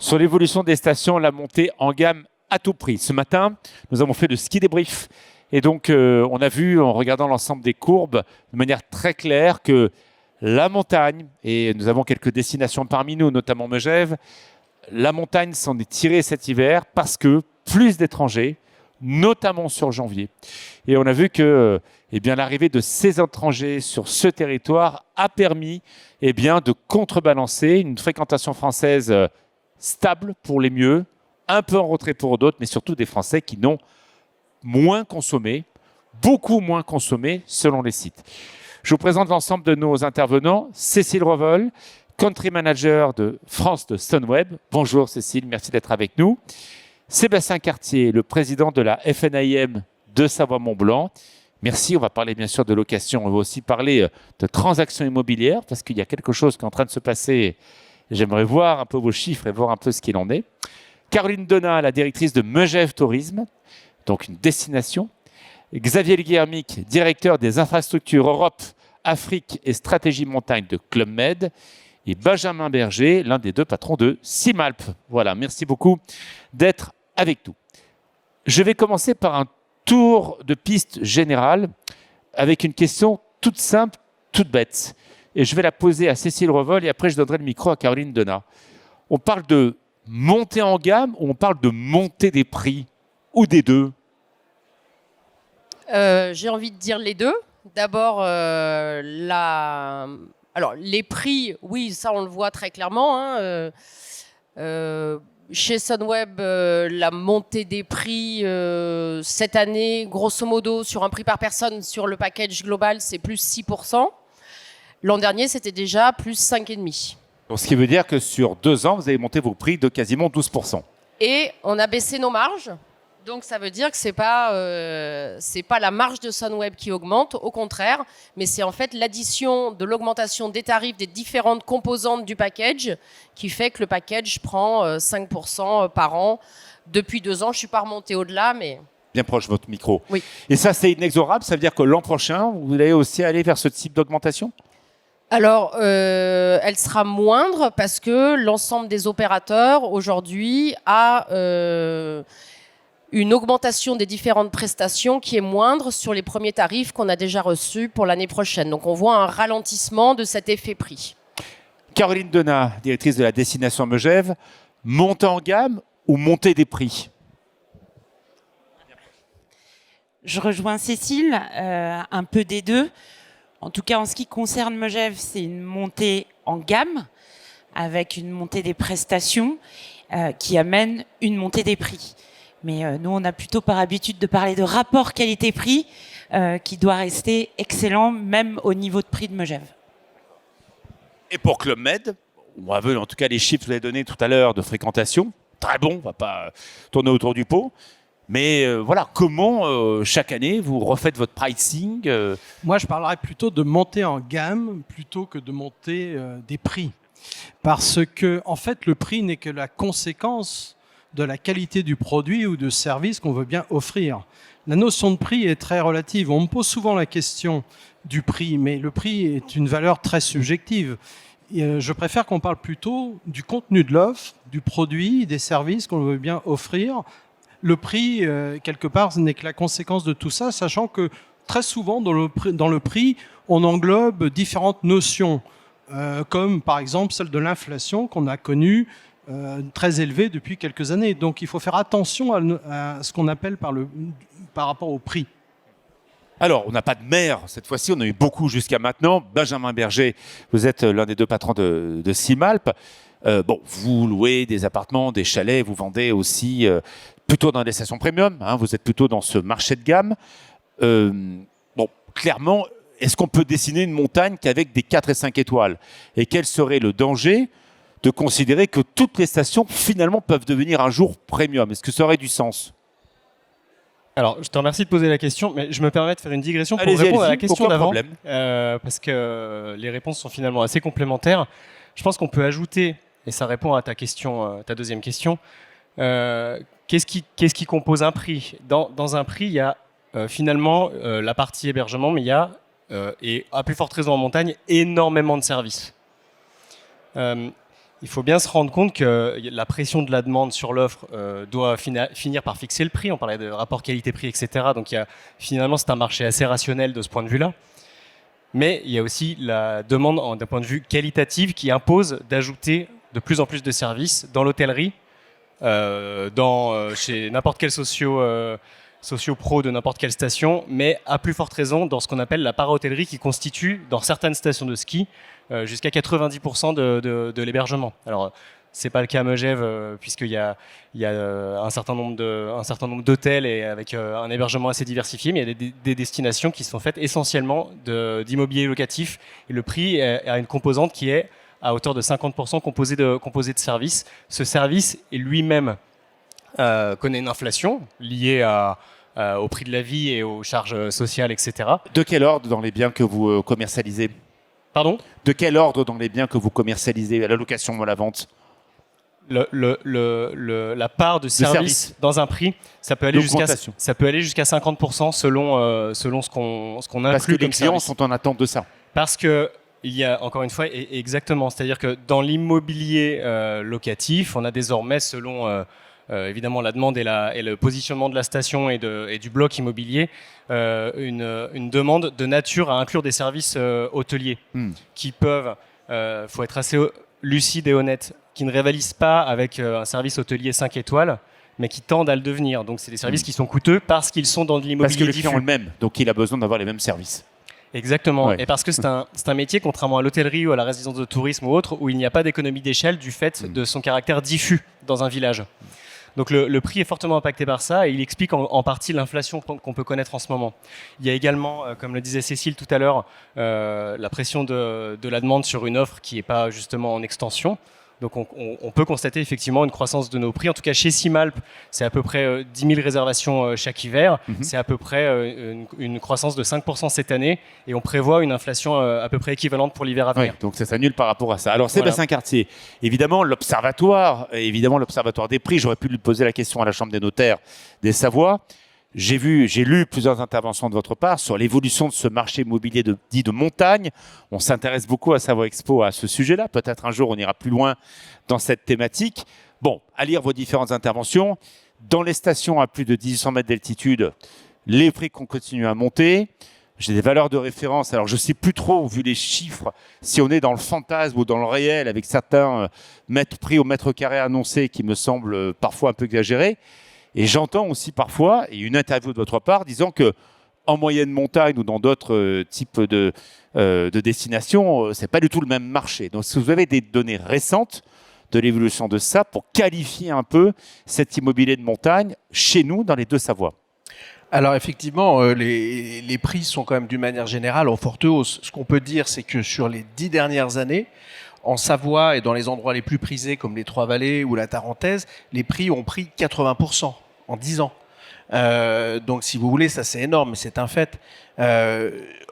sur l'évolution des stations, la montée en gamme à tout prix. Ce matin, nous avons fait le ski débrief. Et donc, on a vu, en regardant l'ensemble des courbes, de manière très claire que la montagne, et nous avons quelques destinations parmi nous, notamment Megève, la montagne s'en est tirée cet hiver parce que plus d'étrangers, notamment sur janvier. Et on a vu que l'arrivée de ces étrangers sur ce territoire a permis de contrebalancer une fréquentation française stable pour les mieux, un peu en retrait pour d'autres, mais surtout des Français qui n'ont moins consommé, beaucoup moins consommé selon les sites. Je vous présente l'ensemble de nos intervenants. Cécile Revol, Country Manager de France de Sunweb. Bonjour Cécile, merci d'être avec nous. Sébastien Cartier, le président de la FNIM de Savoie-Mont-Blanc. Merci, on va parler bien sûr de location, on va aussi parler de transactions immobilières parce qu'il y a quelque chose qui est en train de se passer. J'aimerais voir un peu vos chiffres et voir un peu ce qu'il en est. Caroline Donat, la directrice de Megève Tourisme, donc une destination. Xavier Guillermic, directeur des infrastructures Europe, Afrique et stratégie montagne de Club Med. Et Benjamin Berger, l'un des deux patrons de Simalp. Voilà, merci beaucoup d'être avec nous. Je vais commencer par un tour de piste général avec une question toute simple, toute bête. Et je vais la poser à Cécile Revol et après je donnerai le micro à Caroline Donat. On parle de montée en gamme ou on parle de montée des prix ou des deux? J'ai envie de dire les deux. D'abord, les prix, oui, ça on le voit très clairement. Chez Sunweb, la montée des prix cette année, grosso modo, sur un prix par personne, sur le package global, c'est plus 6%. L'an dernier, c'était déjà plus 5,5%. Donc, ce qui veut dire que sur 2 ans, vous avez monté vos prix de quasiment 12%. Et on a baissé nos marges. Donc ça veut dire que c'est pas la marge de Sunweb qui augmente, au contraire, mais c'est en fait l'addition de l'augmentation des tarifs des différentes composantes du package qui fait que le package prend 5% par an. Depuis 2 ans, je suis pas remontée au-delà, mais... Bien proche votre micro. Oui. Et ça, c'est inexorable. Ça veut dire que l'an prochain, vous allez aussi aller vers ce type d'augmentation? Alors, elle sera moindre parce que l'ensemble des opérateurs aujourd'hui a une augmentation des différentes prestations qui est moindre sur les premiers tarifs qu'on a déjà reçus pour l'année prochaine. Donc on voit un ralentissement de cet effet prix. Caroline Donat, directrice de la destination Megève, montée en gamme ou montée des prix? Je rejoins Cécile, un peu des deux. En tout cas, en ce qui concerne Megève, c'est une montée en gamme avec une montée des prestations qui amène une montée des prix. Mais nous, on a plutôt par habitude de parler de rapport qualité-prix qui doit rester excellent, même au niveau de prix de Megève. Et pour Club Med, on a vu en tout cas les chiffres que vous avez donnés tout à l'heure de fréquentation. Très bon, on ne va pas tourner autour du pot. Mais voilà, comment chaque année vous refaites votre pricing Moi, je parlerais plutôt de montée en gamme plutôt que de montée des prix. Parce que, en fait, le prix n'est que la conséquence de la qualité du produit ou du service qu'on veut bien offrir. La notion de prix est très relative. On me pose souvent la question du prix, mais le prix est une valeur très subjective. Et je préfère qu'on parle plutôt du contenu de l'offre, du produit, des services qu'on veut bien offrir. Le prix, quelque part, n'est que la conséquence de tout ça, sachant que très souvent, dans le prix, on englobe différentes notions, comme par exemple celle de l'inflation qu'on a connue, très élevée depuis quelques années. Donc il faut faire attention à ce qu'on appelle par rapport au prix. Alors, on n'a pas de maire cette fois-ci, on a eu beaucoup jusqu'à maintenant. Benjamin Berger, vous êtes l'un des deux patrons de Simalp. Vous louez des appartements, des chalets, vous vendez aussi plutôt dans des stations premium, vous êtes plutôt dans ce marché de gamme. Clairement, est-ce qu'on peut dessiner une montagne qu'avec des 4 et 5 étoiles? Et quel serait le danger de considérer que toutes les stations, finalement, peuvent devenir un jour premium? Est-ce que ça aurait du sens? Alors, je te remercie de poser la question, mais je me permets de faire une digression pour répondre à la question d'avant, parce que les réponses sont finalement assez complémentaires. Je pense qu'on peut ajouter, et ça répond à ta question, ta deuxième question, qu'est-ce qui compose un prix? Dans un prix, il y a finalement la partie hébergement, mais il y a, et à plus forte raison en montagne, énormément de services. il faut bien se rendre compte que la pression de la demande sur l'offre doit finir par fixer le prix. On parlait de rapport qualité-prix, etc. Donc finalement, c'est un marché assez rationnel de ce point de vue-là. Mais il y a aussi la demande d'un point de vue qualitatif qui impose d'ajouter de plus en plus de services dans l'hôtellerie, chez n'importe quel socio-pro de n'importe quelle station, mais à plus forte raison dans ce qu'on appelle la para-hôtellerie qui constitue, dans certaines stations de ski, jusqu'à 90% de l'hébergement. Alors, c'est pas le cas à Megève, puisqu'il y a un certain nombre d'hôtels et avec un hébergement assez diversifié, mais il y a des destinations qui sont faites essentiellement d'immobilier locatif, et le prix a une composante qui est à hauteur de 50% composé de services. Ce service est lui-même connaît une inflation liée au prix de la vie et aux charges sociales, etc. De quel ordre dans les biens que vous commercialisez? Pardon? De quel ordre dans les biens que vous commercialisez, à la location ou à la vente? La part de service dans un prix, ça peut aller jusqu'à 50% selon ce qu'on inclut. Parce que les clients service. sont en attente de ça. Parce que il y a encore une fois exactement, c'est-à-dire que dans l'immobilier locatif, on a désormais selon évidemment la demande et le positionnement de la station et du bloc immobilier, une demande de nature à inclure des services hôteliers qui peuvent, faut être assez lucide et honnête, qui ne rivalisent pas avec un service hôtelier 5 étoiles, mais qui tendent à le devenir. Donc c'est des services qui sont coûteux parce qu'ils sont dans de l'immobilier diffus. Parce que le client est le même, donc il a besoin d'avoir les mêmes services. Exactement, ouais. Et parce que c'est un métier, contrairement à l'hôtellerie ou à la résidence de tourisme ou autre, où il n'y a pas d'économie d'échelle du fait de son caractère diffus dans un village. Donc le prix est fortement impacté par ça et il explique en partie l'inflation qu'on peut connaître en ce moment. Il y a également, comme le disait Cécile tout à l'heure, la pression de la demande sur une offre qui n'est pas justement en extension. Donc on peut constater effectivement une croissance de nos prix. En tout cas chez Simalp, c'est à peu près 10 000 réservations chaque hiver. C'est à peu près une croissance de 5% cette année. Et on prévoit une inflation à peu près équivalente pour l'hiver à venir. Oui, donc ça s'annule par rapport à ça. Alors Sébastien Cartier, évidemment l'observatoire des prix, j'aurais pu lui poser la question à la Chambre des notaires des Savoies. J'ai lu plusieurs interventions de votre part sur l'évolution de ce marché immobilier dit de montagne. On s'intéresse beaucoup à Savoie Expo à ce sujet-là. Peut-être un jour, on ira plus loin dans cette thématique. Bon, à lire vos différentes interventions. Dans les stations à plus de 1800 mètres d'altitude, les prix continuent à monter. J'ai des valeurs de référence. Alors, je ne sais plus trop, vu les chiffres, si on est dans le fantasme ou dans le réel, avec certains prix au mètre carré annoncés qui me semblent parfois un peu exagérés. Et j'entends aussi parfois, et une interview de votre part, disant que en moyenne montagne ou dans d'autres types de destinations, c'est pas du tout le même marché. Donc, si vous avez des données récentes de l'évolution de ça pour qualifier un peu cet immobilier de montagne chez nous dans les deux Savoies. Alors effectivement, les prix sont quand même d'une manière générale en forte hausse. Ce qu'on peut dire, c'est que sur les 10 dernières années, en Savoie et dans les endroits les plus prisés comme les Trois-Vallées ou la Tarentaise, les prix ont pris 80% en 10 ans. Donc si vous voulez, ça c'est énorme, mais c'est un fait.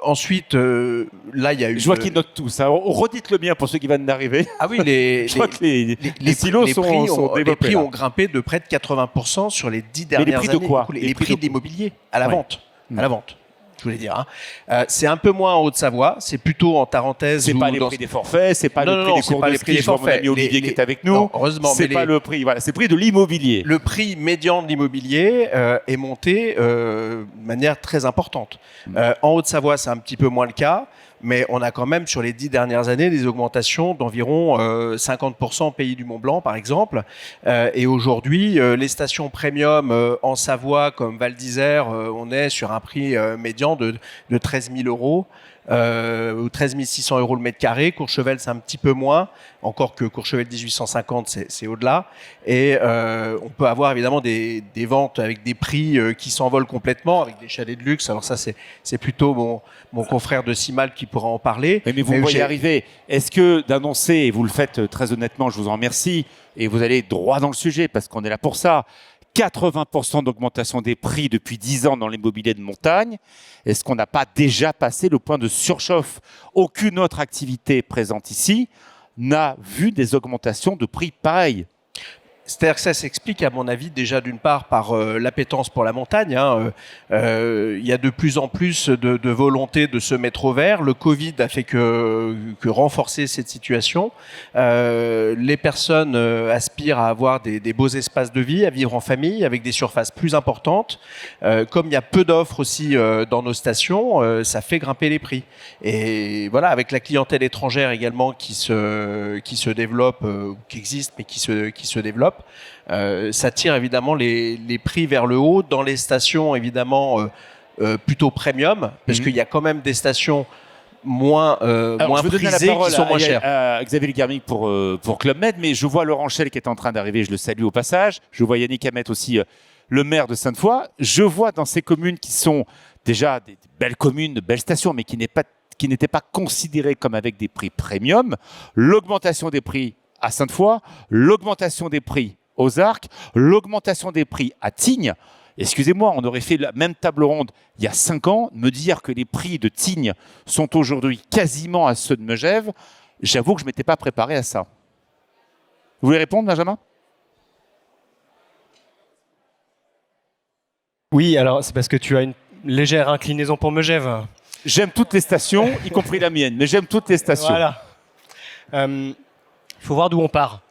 Ensuite, là il y a eu... Je vois qu'ils notent tous. Hein. Redites-le bien pour ceux qui viennent d'arriver. Ah oui, les silos sont les prix ont grimpé de près de 80% sur les 10 dernières années. Mais les prix de quoi? Les prix de l'immobilier à la vente. À la vente. Je voulais dire. C'est un peu moins en Haute-Savoie, c'est plutôt en Tarentaise. C'est pas les prix des forfaits, c'est pas le prix des cours de ski. Je vois mon ami Olivier qui est avec nous. Heureusement, c'est pas le prix. Voilà, c'est le prix de l'immobilier. Le prix médian de l'immobilier est monté de manière très importante. En Haute-Savoie, c'est un petit peu moins le cas, mais on a quand même sur les 10 dernières années des augmentations d'environ 50% au Pays du Mont-Blanc, par exemple. Et aujourd'hui, les stations premium en Savoie, comme Val d'Isère, on est sur un prix médian de 13 000 euros. Ou 13 600 euros le mètre carré. Courchevel, c'est un petit peu moins, encore que Courchevel 1850, c'est au-delà. Et on peut avoir évidemment des ventes avec des prix qui s'envolent complètement, avec des chalets de luxe. Alors ça, c'est plutôt mon confrère de Simal qui pourra en parler. Mais vous pouvez y arriver. Est-ce que d'annoncer, et vous le faites très honnêtement, je vous en remercie, et vous allez droit dans le sujet, parce qu'on est là pour ça, 80% d'augmentation des prix depuis 10 ans dans l'immobilier de montagne. Est-ce qu'on n'a pas déjà passé le point de surchauffe? Aucune autre activité présente ici n'a vu des augmentations de prix pareilles. C'est-à-dire que ça s'explique, à mon avis, déjà d'une part par l'appétence pour la montagne. Il y a de plus en plus de volonté de se mettre au vert. Le Covid a fait que renforcer cette situation. Les personnes aspirent à avoir des beaux espaces de vie, à vivre en famille, avec des surfaces plus importantes. Comme il y a peu d'offres aussi dans nos stations, ça fait grimper les prix. Et voilà, avec la clientèle étrangère également qui se développe, qui existe, mais qui se développe, ça tire évidemment les prix vers le haut dans les stations évidemment plutôt premium, parce qu'il y a quand même des stations moins prisées qui sont moins chères. À Xavier Garmic pour Club Med, mais je vois Laurent Chel qui est en train d'arriver, je le salue au passage. Je vois Yannick Hamet aussi, le maire de Sainte-Foy. Je vois dans ces communes qui sont déjà des belles communes, de belles stations, mais qui n'étaient pas considérées comme avec des prix premium, l'augmentation des prix à Sainte-Foy, l'augmentation des prix aux Arcs, l'augmentation des prix à Tignes. Excusez-moi, on aurait fait la même table ronde il y a 5 ans. Me dire que les prix de Tignes sont aujourd'hui quasiment à ceux de Megève, j'avoue que je ne m'étais pas préparé à ça. Vous voulez répondre, Benjamin ? Oui, alors c'est parce que tu as une légère inclinaison pour Megève. J'aime toutes les stations, y compris la mienne, mais j'aime toutes les stations. Voilà. Il faut voir d'où on part.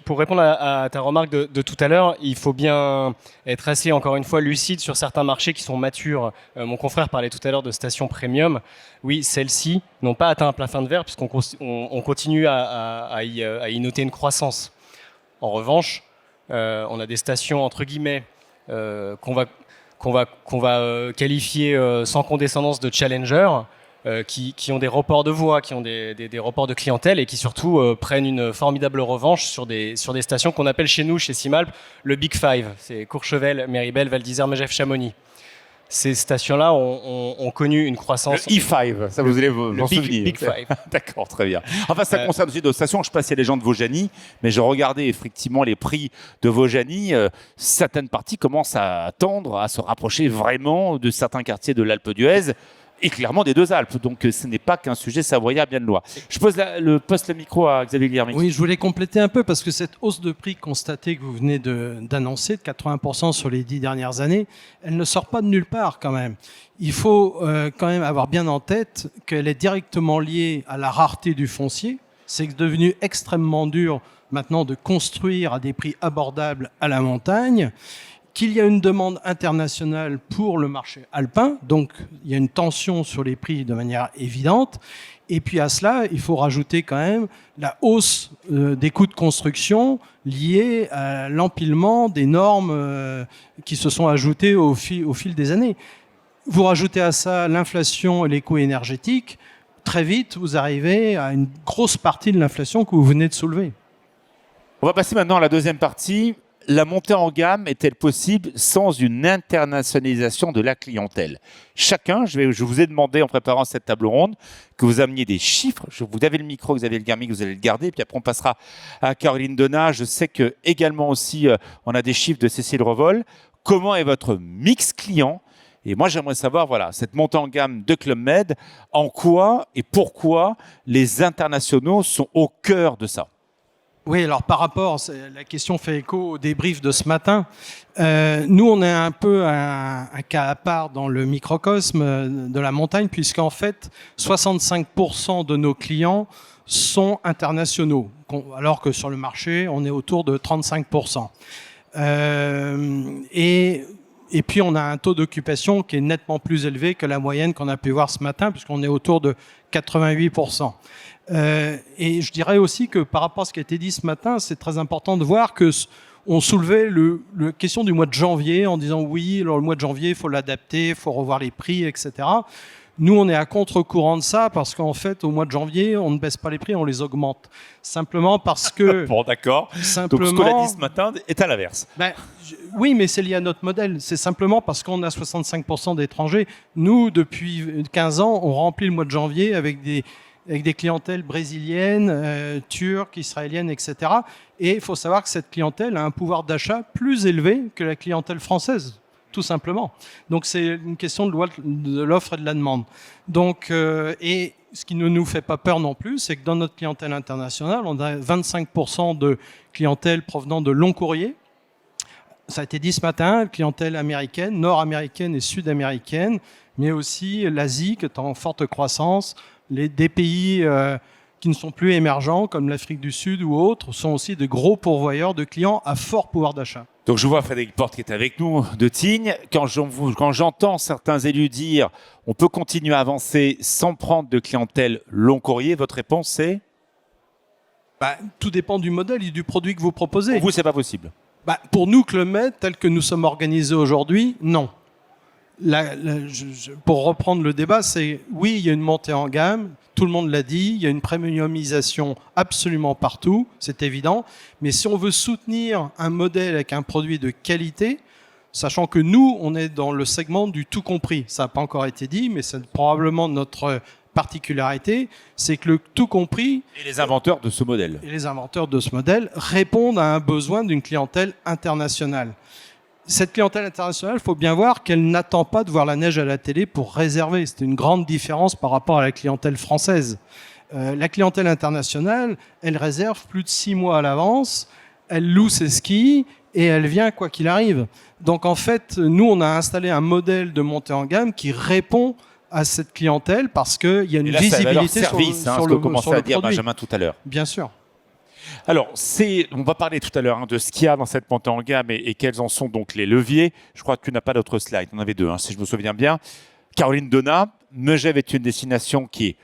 Pour répondre à ta remarque de tout à l'heure, il faut bien être assez, encore une fois, lucide sur certains marchés qui sont matures. Mon confrère parlait tout à l'heure de stations premium. Oui, celles-ci n'ont pas atteint un plafond de verre puisqu'on continue à y noter une croissance. En revanche, on a des stations, entre guillemets, qu'on va qualifier sans condescendance de challenger, qui ont des reports de voies, qui ont des reports de clientèle et qui surtout prennent une formidable revanche sur des stations qu'on appelle chez nous, chez Simalp, le Big Five. C'est Courchevel, Méribel, Val d'Isère, Megève, Chamonix. Ces stations-là ont connu une croissance. Le E5, ça vous allez vous souvenir. Big Five. D'accord, très bien. Enfin, ça concerne aussi d'autres stations. Je ne sais pas s'il y a des gens de Vaujany, mais je regardais effectivement les prix de Vaujany. Certaines parties commencent à tendre, à se rapprocher vraiment de certains quartiers de l'Alpe d'Huez. Et clairement des deux Alpes. Donc ce n'est pas qu'un sujet savoyard bien de loi. Je pose le micro à Xavier Garmic. Oui, je voulais compléter un peu parce que cette hausse de prix constatée que vous venez d'annoncer, de 80% sur les 10 dernières années, elle ne sort pas de nulle part quand même. Il faut quand même avoir bien en tête qu'elle est directement liée à la rareté du foncier. C'est devenu extrêmement dur maintenant de construire à des prix abordables à la montagne, qu'il y a une demande internationale pour le marché alpin, donc il y a une tension sur les prix de manière évidente. Et puis à cela, il faut rajouter quand même la hausse des coûts de construction liés à l'empilement des normes qui se sont ajoutées au fil des années. Vous rajoutez à ça l'inflation et les coûts énergétiques, très vite vous arrivez à une grosse partie de l'inflation que vous venez de soulever. On va passer maintenant à la deuxième partie. La montée en gamme est-elle possible sans une internationalisation de la clientèle ? Chacun, je vous ai demandé en préparant cette table ronde que vous ameniez des chiffres. Vous avez le micro, Xavier Garmic, vous allez le garder. Puis après, on passera à Caroline Donat. Je sais que également aussi, on a des chiffres de Cécile Revol. Comment est votre mix client ? Et moi, j'aimerais savoir, voilà, cette montée en gamme de Club Med, en quoi et pourquoi les internationaux sont au cœur de ça ? Oui, alors par rapport, la question fait écho au débrief de ce matin. Nous, on est un peu un cas à part dans le microcosme de la montagne, puisqu'en fait, 65% de nos clients sont internationaux, alors que sur le marché, on est autour de 35%. Et puis, on a un taux d'occupation qui est nettement plus élevé que la moyenne qu'on a pu voir ce matin, puisqu'on est autour de 88%. Et je dirais aussi que par rapport à ce qui a été dit ce matin, c'est très important de voir que on soulevait la question du mois de janvier en disant oui, alors le mois de janvier, il faut l'adapter, il faut revoir les prix, etc. Nous, on est à contre-courant de ça parce qu'en fait, au mois de janvier, on ne baisse pas les prix, on les augmente. Simplement parce que... Bon, d'accord. Donc, ce qu'on a dit ce matin est à l'inverse. Oui, mais c'est lié à notre modèle. C'est simplement parce qu'on a 65% d'étrangers. Nous, depuis 15 ans, on remplit le mois de janvier avec des clientèles brésiliennes, turques, israéliennes, etc. Et il faut savoir que cette clientèle a un pouvoir d'achat plus élevé que la clientèle française. tout simplement. Donc c'est une question de loi de l'offre et de la demande. Donc, et ce qui ne nous fait pas peur non plus, c'est que dans notre clientèle internationale, on a 25% de clientèle provenant de long courrier. Ça a été dit ce matin, clientèle américaine, nord-américaine et sud-américaine, mais aussi l'Asie qui est en forte croissance. Des pays qui ne sont plus émergents, comme l'Afrique du Sud ou autres, sont aussi de gros pourvoyeurs de clients à fort pouvoir d'achat. Donc je vois Frédéric Porte qui est avec nous de Tignes. Quand j'entends certains élus dire on peut continuer à avancer sans prendre de clientèle long courrier, votre réponse c'est ? Tout dépend du modèle et du produit que vous proposez. Pour vous, c'est pas possible. Pour nous, Club Med, tel que nous sommes organisés aujourd'hui, non. Pour reprendre le débat, c'est oui, il y a une montée en gamme, tout le monde l'a dit, il y a une premiumisation absolument partout, c'est évident, mais si on veut soutenir un modèle avec un produit de qualité, sachant que nous, on est dans le segment du tout compris, ça n'a pas encore été dit, mais c'est probablement notre particularité, c'est que le tout compris... Et les inventeurs de ce modèle. Et les inventeurs de ce modèle répondent à un besoin d'une clientèle internationale. Cette clientèle internationale, il faut bien voir qu'elle n'attend pas de voir la neige à la télé pour réserver. C'est une grande différence par rapport à la clientèle française. La clientèle internationale, elle réserve plus de 6 mois à l'avance, elle loue ses skis et elle vient quoi qu'il arrive. Donc en fait, nous, on a installé un modèle de montée en gamme qui répond à cette clientèle parce qu'il y a une visibilité sur le commençait à dire produit. Benjamin tout à l'heure. Bien sûr. Alors, on va parler tout à l'heure de ce qu'il y a dans cette montée en gamme et quels en sont donc les leviers. Je crois que tu n'as pas d'autres slides. On en avait 2, si je me souviens bien. Caroline Donat, Megève est une destination qui est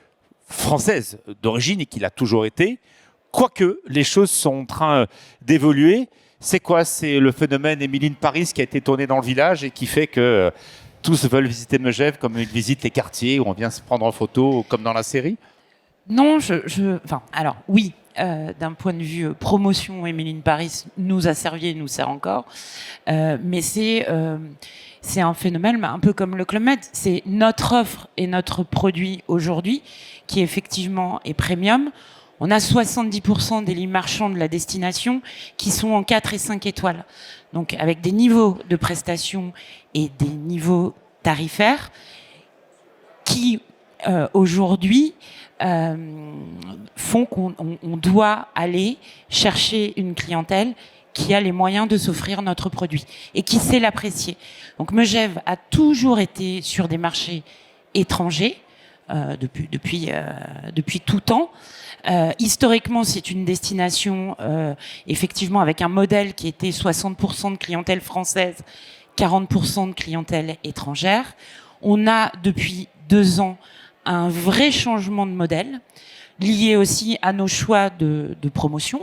française d'origine et qui l'a toujours été. Quoique, les choses sont en train d'évoluer. C'est quoi ? C'est le phénomène Émilie Paris qui a été tourné dans le village et qui fait que tous veulent visiter Megève comme ils visitent les quartiers où on vient se prendre en photo comme dans la série ? Non, alors oui. D'un point de vue promotion, Émilie Paris nous a servi et nous sert encore. Mais c'est un phénomène un peu comme le Club Med. C'est notre offre et notre produit aujourd'hui qui effectivement est premium. On a 70% des lits marchands de la destination qui sont en 4 et 5 étoiles. Donc avec des niveaux de prestations et des niveaux tarifaires qui aujourd'hui font qu'on doit aller chercher une clientèle qui a les moyens de s'offrir notre produit et qui sait l'apprécier. Donc Megève a toujours été sur des marchés étrangers depuis tout temps. Historiquement, c'est une destination effectivement avec un modèle qui était 60% de clientèle française, 40% de clientèle étrangère. On a depuis 2 ans un vrai changement de modèle, lié aussi à nos choix de promotion,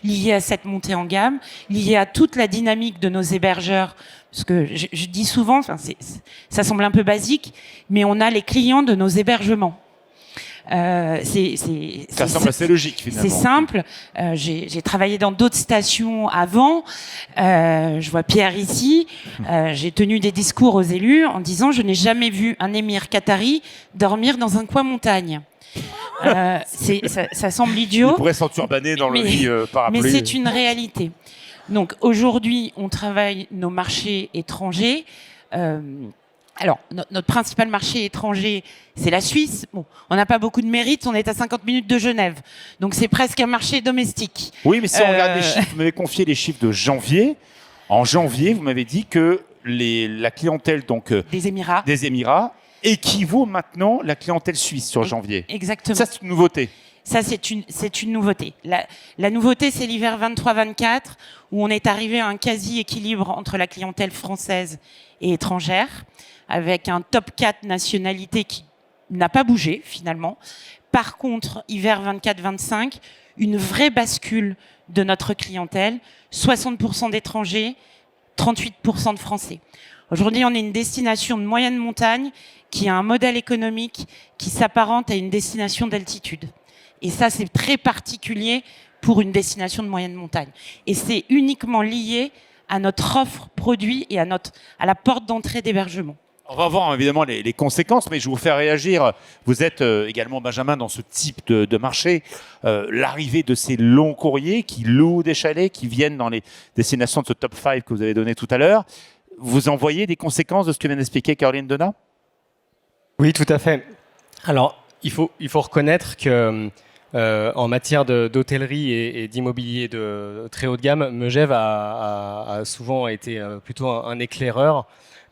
lié à cette montée en gamme, lié à toute la dynamique de nos hébergeurs. Parce que je dis souvent, ça semble un peu basique, mais on a les clients de nos hébergements. Ça semble assez logique finalement. C'est simple. J'ai travaillé dans d'autres stations avant. Je vois Pierre ici. J'ai tenu des discours aux élus en disant je n'ai jamais vu un émir qatari dormir dans un coin montagne. Ça semble idiot. Il pourrait s'enturbaner dans le lit parapluie. Mais c'est une réalité. Donc aujourd'hui, on travaille nos marchés étrangers. Alors, notre principal marché étranger, c'est la Suisse. Bon, on n'a pas beaucoup de mérite, on est à 50 minutes de Genève. Donc, c'est presque un marché domestique. Oui, mais si on regarde les chiffres, vous m'avez confié les chiffres de janvier. En janvier, vous m'avez dit que la clientèle des Émirats équivaut maintenant à la clientèle suisse sur janvier. Exactement. Ça, c'est une nouveauté. Ça, c'est une nouveauté. La nouveauté, c'est l'hiver 23-24, où on est arrivé à un quasi-équilibre entre la clientèle française et étrangère, avec un top 4 nationalité qui n'a pas bougé, finalement. Par contre, hiver 24-25, une vraie bascule de notre clientèle, 60% d'étrangers, 38% de Français. Aujourd'hui, on est une destination de moyenne montagne qui a un modèle économique qui s'apparente à une destination d'altitude. Et ça, c'est très particulier pour une destination de moyenne montagne. Et c'est uniquement lié à notre offre produit et à la porte d'entrée d'hébergement. On va voir évidemment les conséquences, mais je vais vous faire réagir. Vous êtes également, Benjamin, dans ce type de marché. L'arrivée de ces longs courriers qui louent des chalets, qui viennent dans les destinations de ce top 5 que vous avez donné tout à l'heure. vous en voyez des conséquences de ce que vient d'expliquer Caroline Donat? Oui, tout à fait. Alors, il faut reconnaître que en matière d'hôtellerie et d'immobilier de très haut de gamme, Megève a souvent été plutôt un éclaireur.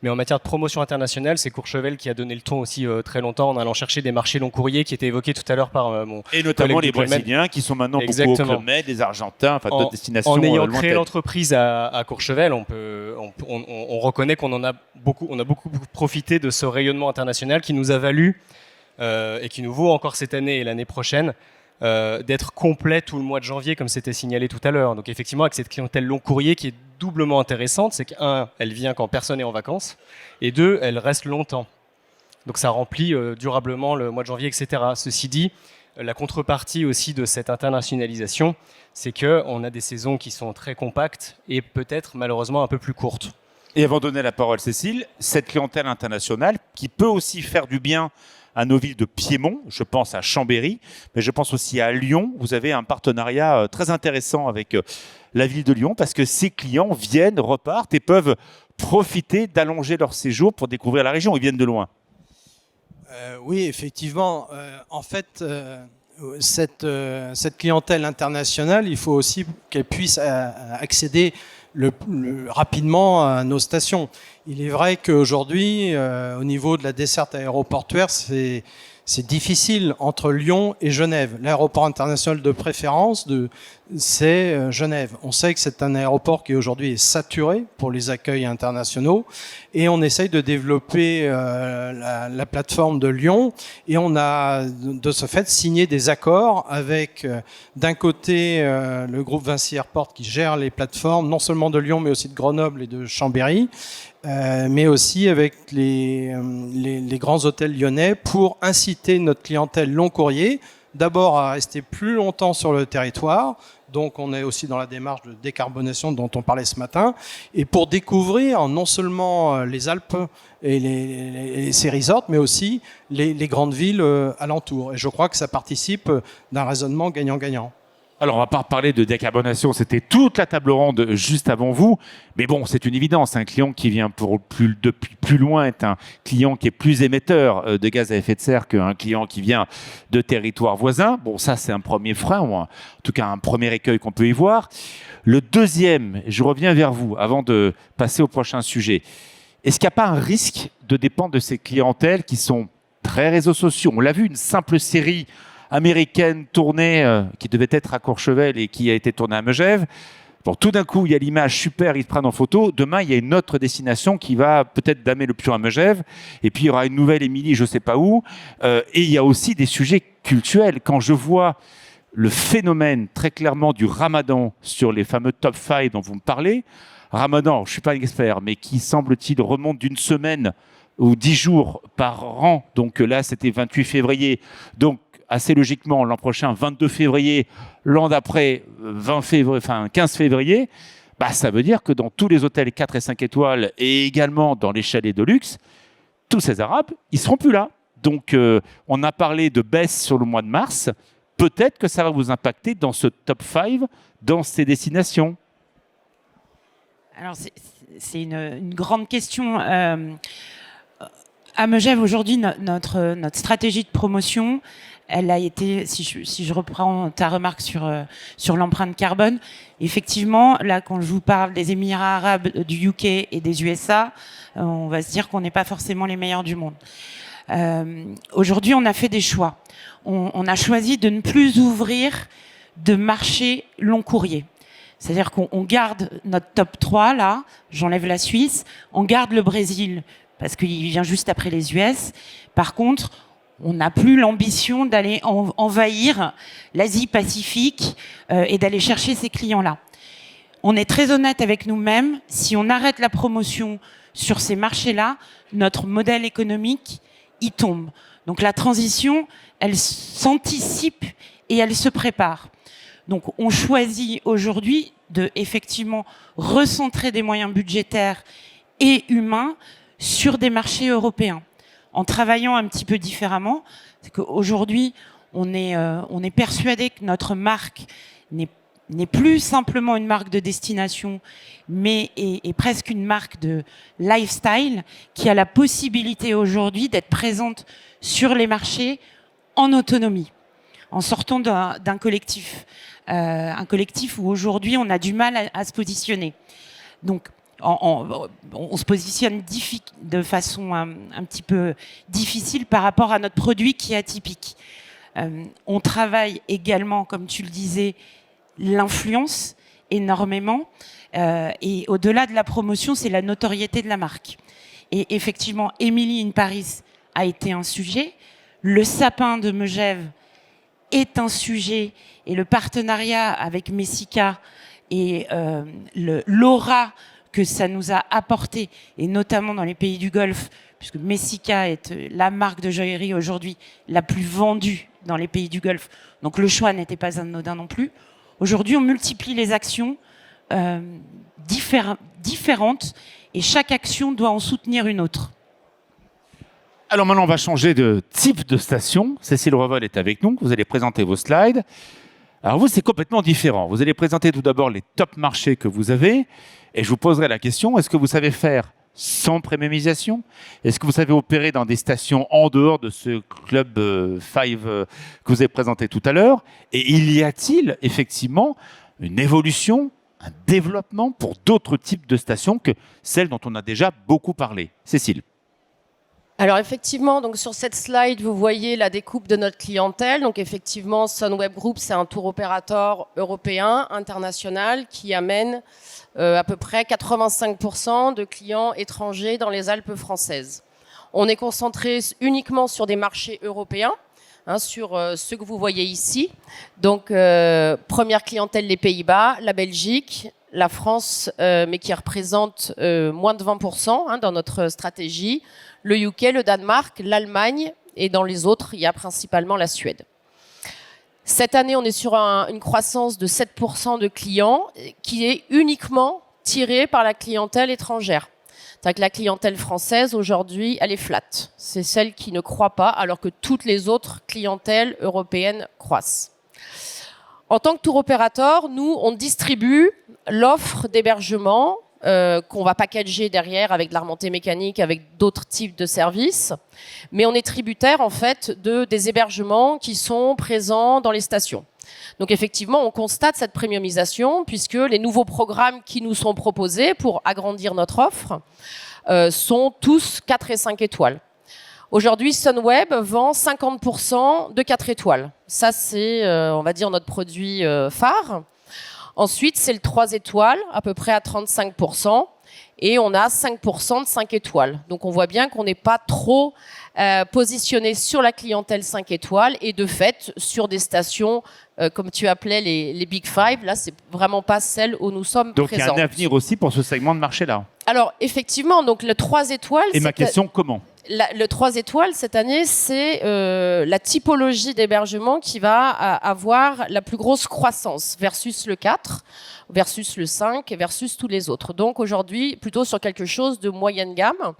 Mais en matière de promotion internationale, c'est Courchevel qui a donné le ton aussi très longtemps en allant chercher des marchés long courriers qui étaient évoqués tout à l'heure par mon Et notamment collègue les du Club Med. Brésiliens qui sont maintenant Exactement. beaucoup au Club Med, les Argentins, enfin d'autres destinations En ayant lointaines. créé l'entreprise à Courchevel, on reconnaît qu'on a beaucoup profité de ce rayonnement international qui nous a valu et qui nous vaut encore cette année et l'année prochaine d'être complet tout le mois de janvier, comme c'était signalé tout à l'heure. Donc effectivement, avec cette clientèle long courrier qui est doublement intéressante, c'est qu'un, elle vient quand personne n'est en vacances, et deux, elle reste longtemps. Donc ça remplit durablement le mois de janvier, etc. Ceci dit, la contrepartie aussi de cette internationalisation, c'est qu'on a des saisons qui sont très compactes et peut-être malheureusement un peu plus courtes. Et avant de donner la parole, Cécile, cette clientèle internationale qui peut aussi faire du bien à nos villes de Piémont, je pense à Chambéry, mais je pense aussi à Lyon. Vous avez un partenariat très intéressant avec la ville de Lyon parce que ces clients viennent, repartent et peuvent profiter d'allonger leur séjour pour découvrir la région. Ils viennent de loin. Oui, effectivement. En fait, cette clientèle internationale, il faut aussi qu'elle puisse accéder rapidement à nos stations. Il est vrai qu'aujourd'hui, au niveau de la desserte aéroportuaire, c'est difficile entre Lyon et Genève. L'aéroport international de préférence, c'est Genève. On sait que c'est un aéroport qui aujourd'hui est saturé pour les accueils internationaux et on essaye de développer la plateforme de Lyon et on a de ce fait signé des accords avec d'un côté le groupe Vinci Airport qui gère les plateformes non seulement de Lyon mais aussi de Grenoble et de Chambéry, mais aussi avec les grands hôtels lyonnais pour inciter notre clientèle long courrier d'abord à rester plus longtemps sur le territoire. Donc on est aussi dans la démarche de décarbonation dont on parlait ce matin, et pour découvrir non seulement les Alpes et ces resorts, mais aussi les grandes villes alentours. Et je crois que ça participe d'un raisonnement gagnant-gagnant. Alors, on va pas parler de décarbonation, c'était toute la table ronde juste avant vous. Mais bon, c'est une évidence, un client qui vient depuis plus loin est un client qui est plus émetteur de gaz à effet de serre qu'un client qui vient de territoires voisins. Bon, ça, c'est un premier frein, ou en tout cas un premier écueil qu'on peut y voir. Le deuxième, je reviens vers vous avant de passer au prochain sujet. Est-ce qu'il n'y a pas un risque de dépendre de ces clientèles qui sont très réseaux sociaux? On l'a vu, une simple série américaine tournée qui devait être à Courchevel et qui a été tournée à Megève. Bon, tout d'un coup, il y a l'image super, ils se prennent en photo. Demain, il y a une autre destination qui va peut-être damer le pion à Megève. Et puis, il y aura une nouvelle Émilie, je ne sais pas où. Et il y a aussi des sujets culturels. Quand je vois le phénomène très clairement du ramadan sur les fameux top 5 dont vous me parlez, ramadan, je ne suis pas un expert, mais qui semble-t-il remonte d'une semaine ou 10 jours par an. Donc là, c'était 28 février. Donc, assez logiquement, l'an prochain, 22 février, l'an d'après, 15 février, bah, ça veut dire que dans tous les hôtels 4 et 5 étoiles et également dans les chalets de luxe, tous ces Arabes, ils ne seront plus là. Donc, on a parlé de baisse sur le mois de mars. Peut-être que ça va vous impacter dans ce top 5, dans ces destinations. Alors, c'est une grande question. À Megève, aujourd'hui, notre stratégie de promotion, elle a été, si je reprends ta remarque sur l'empreinte carbone, effectivement, là, quand je vous parle des Émirats arabes, du UK et des USA, on va se dire qu'on n'est pas forcément les meilleurs du monde. Aujourd'hui, on a fait des choix. On a choisi de ne plus ouvrir de marché long courrier. C'est-à-dire qu'on garde notre top 3, là, j'enlève la Suisse, on garde le Brésil, parce qu'il vient juste après les US. Par contre, on n'a plus l'ambition d'aller envahir l'Asie-Pacifique et d'aller chercher ces clients-là. On est très honnête avec nous-mêmes. Si on arrête la promotion sur ces marchés-là, notre modèle économique y tombe. Donc la transition, elle s'anticipe et elle se prépare. Donc on choisit aujourd'hui de effectivement recentrer des moyens budgétaires et humains sur des marchés européens, en travaillant un petit peu différemment. C'est qu'aujourd'hui, on est persuadé que notre marque n'est n'est plus simplement une marque de destination, mais est presque une marque de lifestyle qui a la possibilité aujourd'hui d'être présente sur les marchés en autonomie, en sortant d'un collectif. Un collectif où aujourd'hui on a du mal à se positionner. Donc on se positionne de façon un petit peu difficile par rapport à notre produit qui est atypique. On travaille également, comme tu le disais, l'influence énormément. Et au-delà de la promotion, c'est la notoriété de la marque. Et effectivement, Emily in Paris a été un sujet. Le sapin de Megève est un sujet. Et le partenariat avec Messika et l'aura que ça nous a apporté, et notamment dans les pays du Golfe, puisque Messika est la marque de joaillerie aujourd'hui la plus vendue dans les pays du Golfe. Donc le choix n'était pas anodin non plus. Aujourd'hui, on multiplie les actions différentes et chaque action doit en soutenir une autre. Alors maintenant, on va changer de type de station. Cécile Revol est avec nous. Vous allez présenter vos slides. Alors vous, c'est complètement différent. Vous allez présenter tout d'abord les top marchés que vous avez. Et je vous poserai la question, est-ce que vous savez faire sans premiumisation? Est-ce que vous savez opérer dans des stations en dehors de ce club 5 que vous avez présenté tout à l'heure? Et y a-t-il effectivement une évolution, un développement pour d'autres types de stations que celles dont on a déjà beaucoup parlé? Cécile. Alors effectivement, donc sur cette slide, vous voyez la découpe de notre clientèle. Donc effectivement, Sunweb Group, c'est un tour opérateur européen, international, qui amène à peu près 85% de clients étrangers dans les Alpes françaises. On est concentré uniquement sur des marchés européens, sur ceux que vous voyez ici. Donc première clientèle, les Pays-Bas, la Belgique, la France, mais qui représente moins de 20% dans notre stratégie, le UK, le Danemark, l'Allemagne, et dans les autres, il y a principalement la Suède. Cette année, on est sur une croissance de 7% de clients qui est uniquement tirée par la clientèle étrangère. C'est-à-dire que la clientèle française, aujourd'hui, elle est flat. C'est celle qui ne croît pas, alors que toutes les autres clientèles européennes croissent. En tant que tour opérateur, nous, on distribue l'offre d'hébergement qu'on va packager derrière avec de la remontée mécanique, avec d'autres types de services. Mais on est tributaire, en fait, des hébergements qui sont présents dans les stations. Donc, effectivement, on constate cette premiumisation puisque les nouveaux programmes qui nous sont proposés pour agrandir notre offre sont tous 4 et 5 étoiles. Aujourd'hui, Sunweb vend 50% de 4 étoiles. Ça, c'est, on va dire, notre produit phare. Ensuite, c'est le 3 étoiles, à peu près à 35%. Et on a 5% de 5 étoiles. Donc, on voit bien qu'on n'est pas trop positionné sur la clientèle 5 étoiles et de fait, sur des stations, comme tu appelais les Big Five, là, c'est vraiment pas celle où nous sommes présents. Donc, il y a un avenir aussi pour ce segment de marché-là. Alors, effectivement, donc le 3 étoiles... Et ma question, comment ? Le 3 étoiles, cette année, c'est la typologie d'hébergement qui va avoir la plus grosse croissance versus le 4, versus le 5 et versus tous les autres. Donc aujourd'hui, plutôt sur quelque chose de moyenne gamme.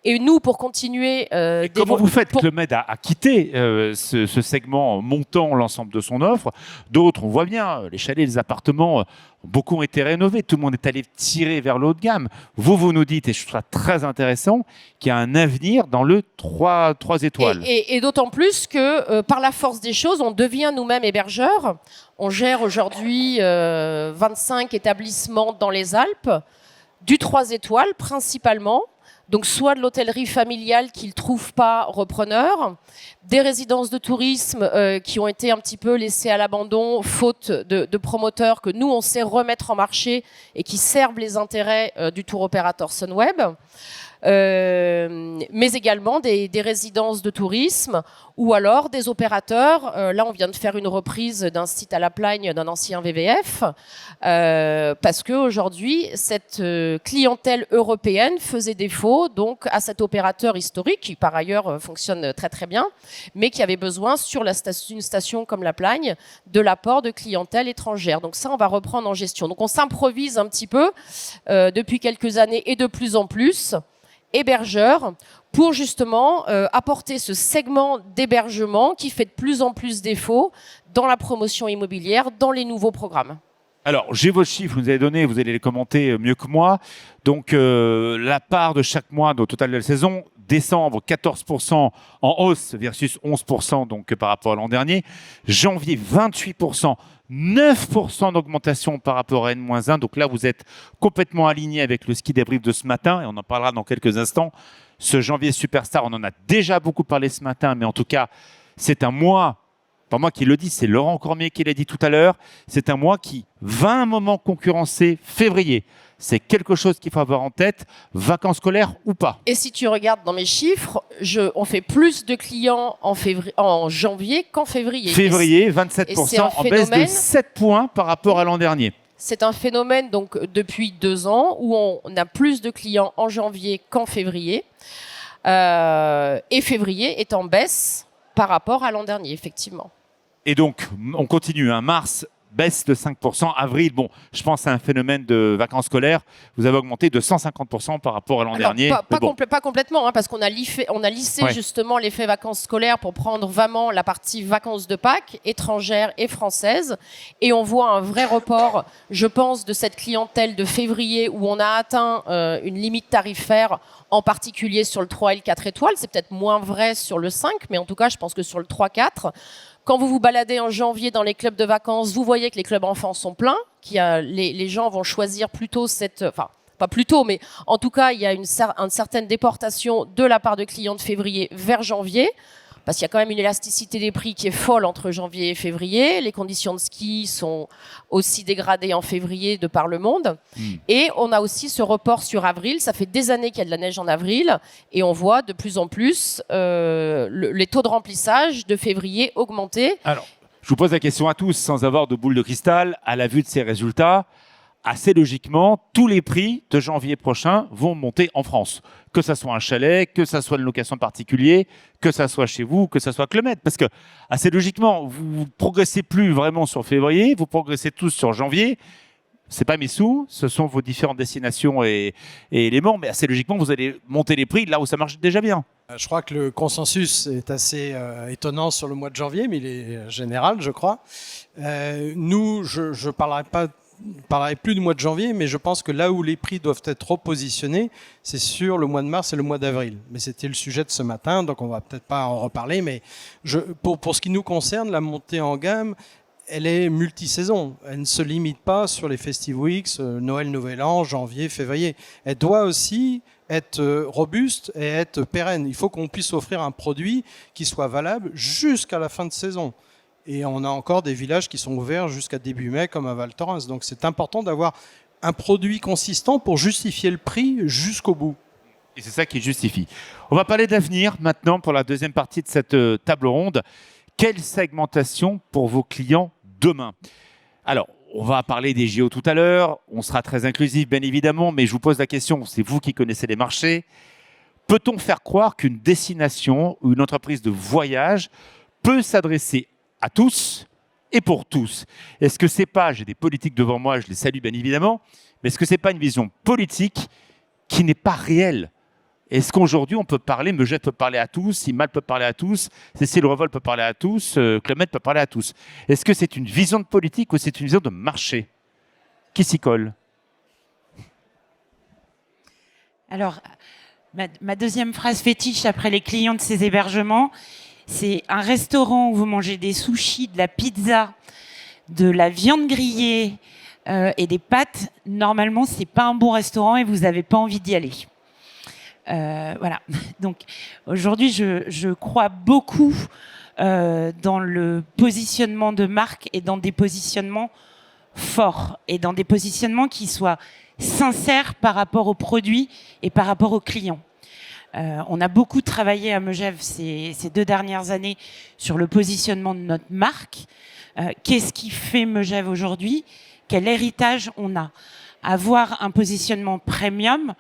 Et nous, pour continuer... comment vous faites Club à quitter ce segment en montant l'ensemble de son offre? D'autres, on voit bien, les chalets, les appartements... Beaucoup ont été rénovés, tout le monde est allé tirer vers le haut de gamme. Vous nous dites, et je trouve ça très intéressant, qu'il y a un avenir dans le 3 étoiles. Et d'autant plus que, par la force des choses, on devient nous-mêmes hébergeurs. On gère aujourd'hui 25 établissements dans les Alpes, du 3 étoiles principalement. Donc soit de l'hôtellerie familiale qui ne trouve pas repreneur, des résidences de tourisme qui ont été un petit peu laissées à l'abandon faute de promoteurs que nous on sait remettre en marché et qui servent les intérêts du tour opérateur Sunweb. Mais également des résidences de tourisme ou alors des opérateurs. Là, on vient de faire une reprise d'un site à La Plagne d'un ancien VVF parce qu'aujourd'hui, cette clientèle européenne faisait défaut donc à cet opérateur historique qui, par ailleurs, fonctionne très très bien, mais qui avait besoin sur une station comme La Plagne de l'apport de clientèle étrangère. Donc ça, on va reprendre en gestion. Donc on s'improvise un petit peu depuis quelques années et de plus en plus hébergeurs pour justement apporter ce segment d'hébergement qui fait de plus en plus défaut dans la promotion immobilière, dans les nouveaux programmes. Alors, j'ai vos chiffres, vous avez donné, vous allez les commenter mieux que moi. Donc, la part de chaque mois au total de la saison, décembre, 14% en hausse versus 11% donc, par rapport à l'an dernier. Janvier, 28%, 9% d'augmentation par rapport à N-1. Donc là, vous êtes complètement aligné avec le ski débrief de ce matin et on en parlera dans quelques instants. Ce janvier Superstar, on en a déjà beaucoup parlé ce matin, mais en tout cas, c'est un mois. Pas moi qui le dis, c'est Laurent Cormier qui l'a dit tout à l'heure. C'est un mois qui va un moment concurrencer février. C'est quelque chose qu'il faut avoir en tête, vacances scolaires ou pas. Et si tu regardes dans mes chiffres, on fait plus de clients en janvier qu'en février. Février, 27%, en baisse de 7 points par rapport à l'an dernier. C'est un phénomène donc depuis 2 ans où on a plus de clients en janvier qu'en février. Et février est en baisse par rapport à l'an dernier, effectivement. Et donc, on continue. Mars, baisse de 5%. Avril, bon, je pense à un phénomène de vacances scolaires. Vous avez augmenté de 150% par rapport à l'an dernier. Pas complètement, hein, parce qu'on a lissé justement l'effet vacances scolaires pour prendre vraiment la partie vacances de Pâques, étrangères et françaises. Et on voit un vrai report, je pense, de cette clientèle de février où on a atteint une limite tarifaire, en particulier sur le 3 et le 4 étoiles. C'est peut-être moins vrai sur le 5, mais en tout cas, je pense que sur le 3-4... Quand vous vous baladez en janvier dans les clubs de vacances, vous voyez que les clubs enfants sont pleins, les gens vont choisir plutôt pas plutôt, mais en tout cas, il y a une certaine déportation de la part de clients de février vers janvier, parce qu'il y a quand même une élasticité des prix qui est folle entre janvier et février. Les conditions de ski sont aussi dégradées en février de par le monde. Et on a aussi ce report sur avril. Ça fait des années qu'il y a de la neige en avril et on voit de plus en plus les taux de remplissage de février augmenter. Alors, je vous pose la question à tous, sans avoir de boule de cristal, à la vue de ces résultats. Assez logiquement, tous les prix de janvier prochain vont monter en France. Que ça soit un chalet, que ça soit une location particulière, que ça soit chez vous, que ça soit Club Med. Parce que, assez logiquement, vous ne progressez plus vraiment sur février, vous progressez tous sur janvier. Ce n'est pas mes sous, ce sont vos différentes destinations et éléments. Mais assez logiquement, vous allez monter les prix là où ça marche déjà bien. Je crois que le consensus est assez étonnant sur le mois de janvier, mais il est général, je crois. Nous, je ne parlerai plus du mois de janvier, mais je pense que là où les prix doivent être repositionnés, c'est sur le mois de mars et le mois d'avril. Mais c'était le sujet de ce matin, donc on ne va peut-être pas en reparler. Mais pour ce qui nous concerne, la montée en gamme, elle est multisaison. Elle ne se limite pas sur les Festive Weeks, Noël, Nouvel An, janvier, février. Elle doit aussi être robuste et être pérenne. Il faut qu'on puisse offrir un produit qui soit valable jusqu'à la fin de saison. Et on a encore des villages qui sont ouverts jusqu'à début mai, comme à Val Thorens. Donc c'est important d'avoir un produit consistant pour justifier le prix jusqu'au bout. Et c'est ça qui justifie. On va parler d'avenir maintenant pour la deuxième partie de cette table ronde. Quelle segmentation pour vos clients demain? Alors, on va parler des JO tout à l'heure. On sera très inclusif, bien évidemment, mais je vous pose la question, c'est vous qui connaissez les marchés. Peut-on faire croire qu'une destination ou une entreprise de voyage peut s'adresser à tous et pour tous? Est-ce que c'est pas, j'ai des politiques devant moi, je les salue bien évidemment, mais est-ce que c'est pas une vision politique qui n'est pas réelle? Est-ce qu'aujourd'hui on peut parler, Megève peut parler à tous, Imal peut parler à tous, Cécile Revol peut parler à tous, Club Med peut parler à tous? Est-ce que c'est une vision de politique ou c'est une vision de marché? Qui s'y colle? Alors, ma deuxième phrase fétiche après les clients de ces hébergements, c'est un restaurant où vous mangez des sushis, de la pizza, de la viande grillée et des pâtes. Normalement, c'est pas un bon restaurant et vous n'avez pas envie d'y aller. Voilà. Donc aujourd'hui, je crois beaucoup dans le positionnement de marque et dans des positionnements forts et dans des positionnements qui soient sincères par rapport aux produits et par rapport aux clients. On a beaucoup travaillé à Megève ces 2 dernières années sur le positionnement de notre marque. Qu'est-ce qui fait Megève aujourd'hui? Quel héritage on a? Avoir un positionnement premium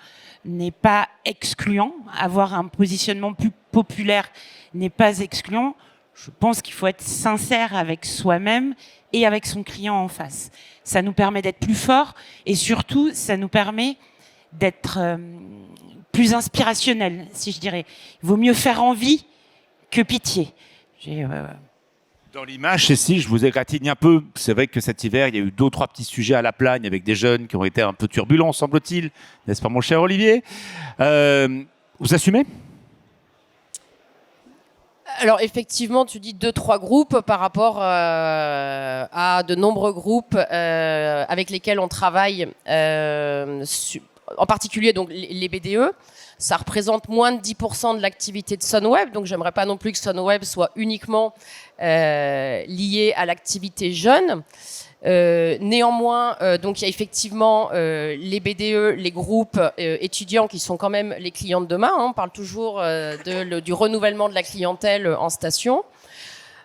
n'est pas excluant. Avoir un positionnement plus populaire n'est pas excluant. Je pense qu'il faut être sincère avec soi-même et avec son client en face. Ça nous permet d'être plus forts et surtout, ça nous permet d'être plus inspirationnel, si je dirais. Il vaut mieux faire envie que pitié. Dans l'image, Cécile, je vous égratigne un peu. C'est vrai que cet hiver, il y a eu 2 ou 3 petits sujets à la plagne avec des jeunes qui ont été un peu turbulents, semble-t-il. N'est-ce pas, mon cher Olivier? Vous assumez? Alors effectivement, tu dis 2-3 groupes par rapport à de nombreux groupes avec lesquels on travaille, en particulier donc les BDE. Ça représente moins de 10% de l'activité de Sunweb, donc j'aimerais pas non plus que Sunweb soit uniquement lié à l'activité jeune. Néanmoins, donc il y a effectivement les BDE, les groupes étudiants qui sont quand même les clients de demain. On parle toujours du renouvellement de la clientèle en station.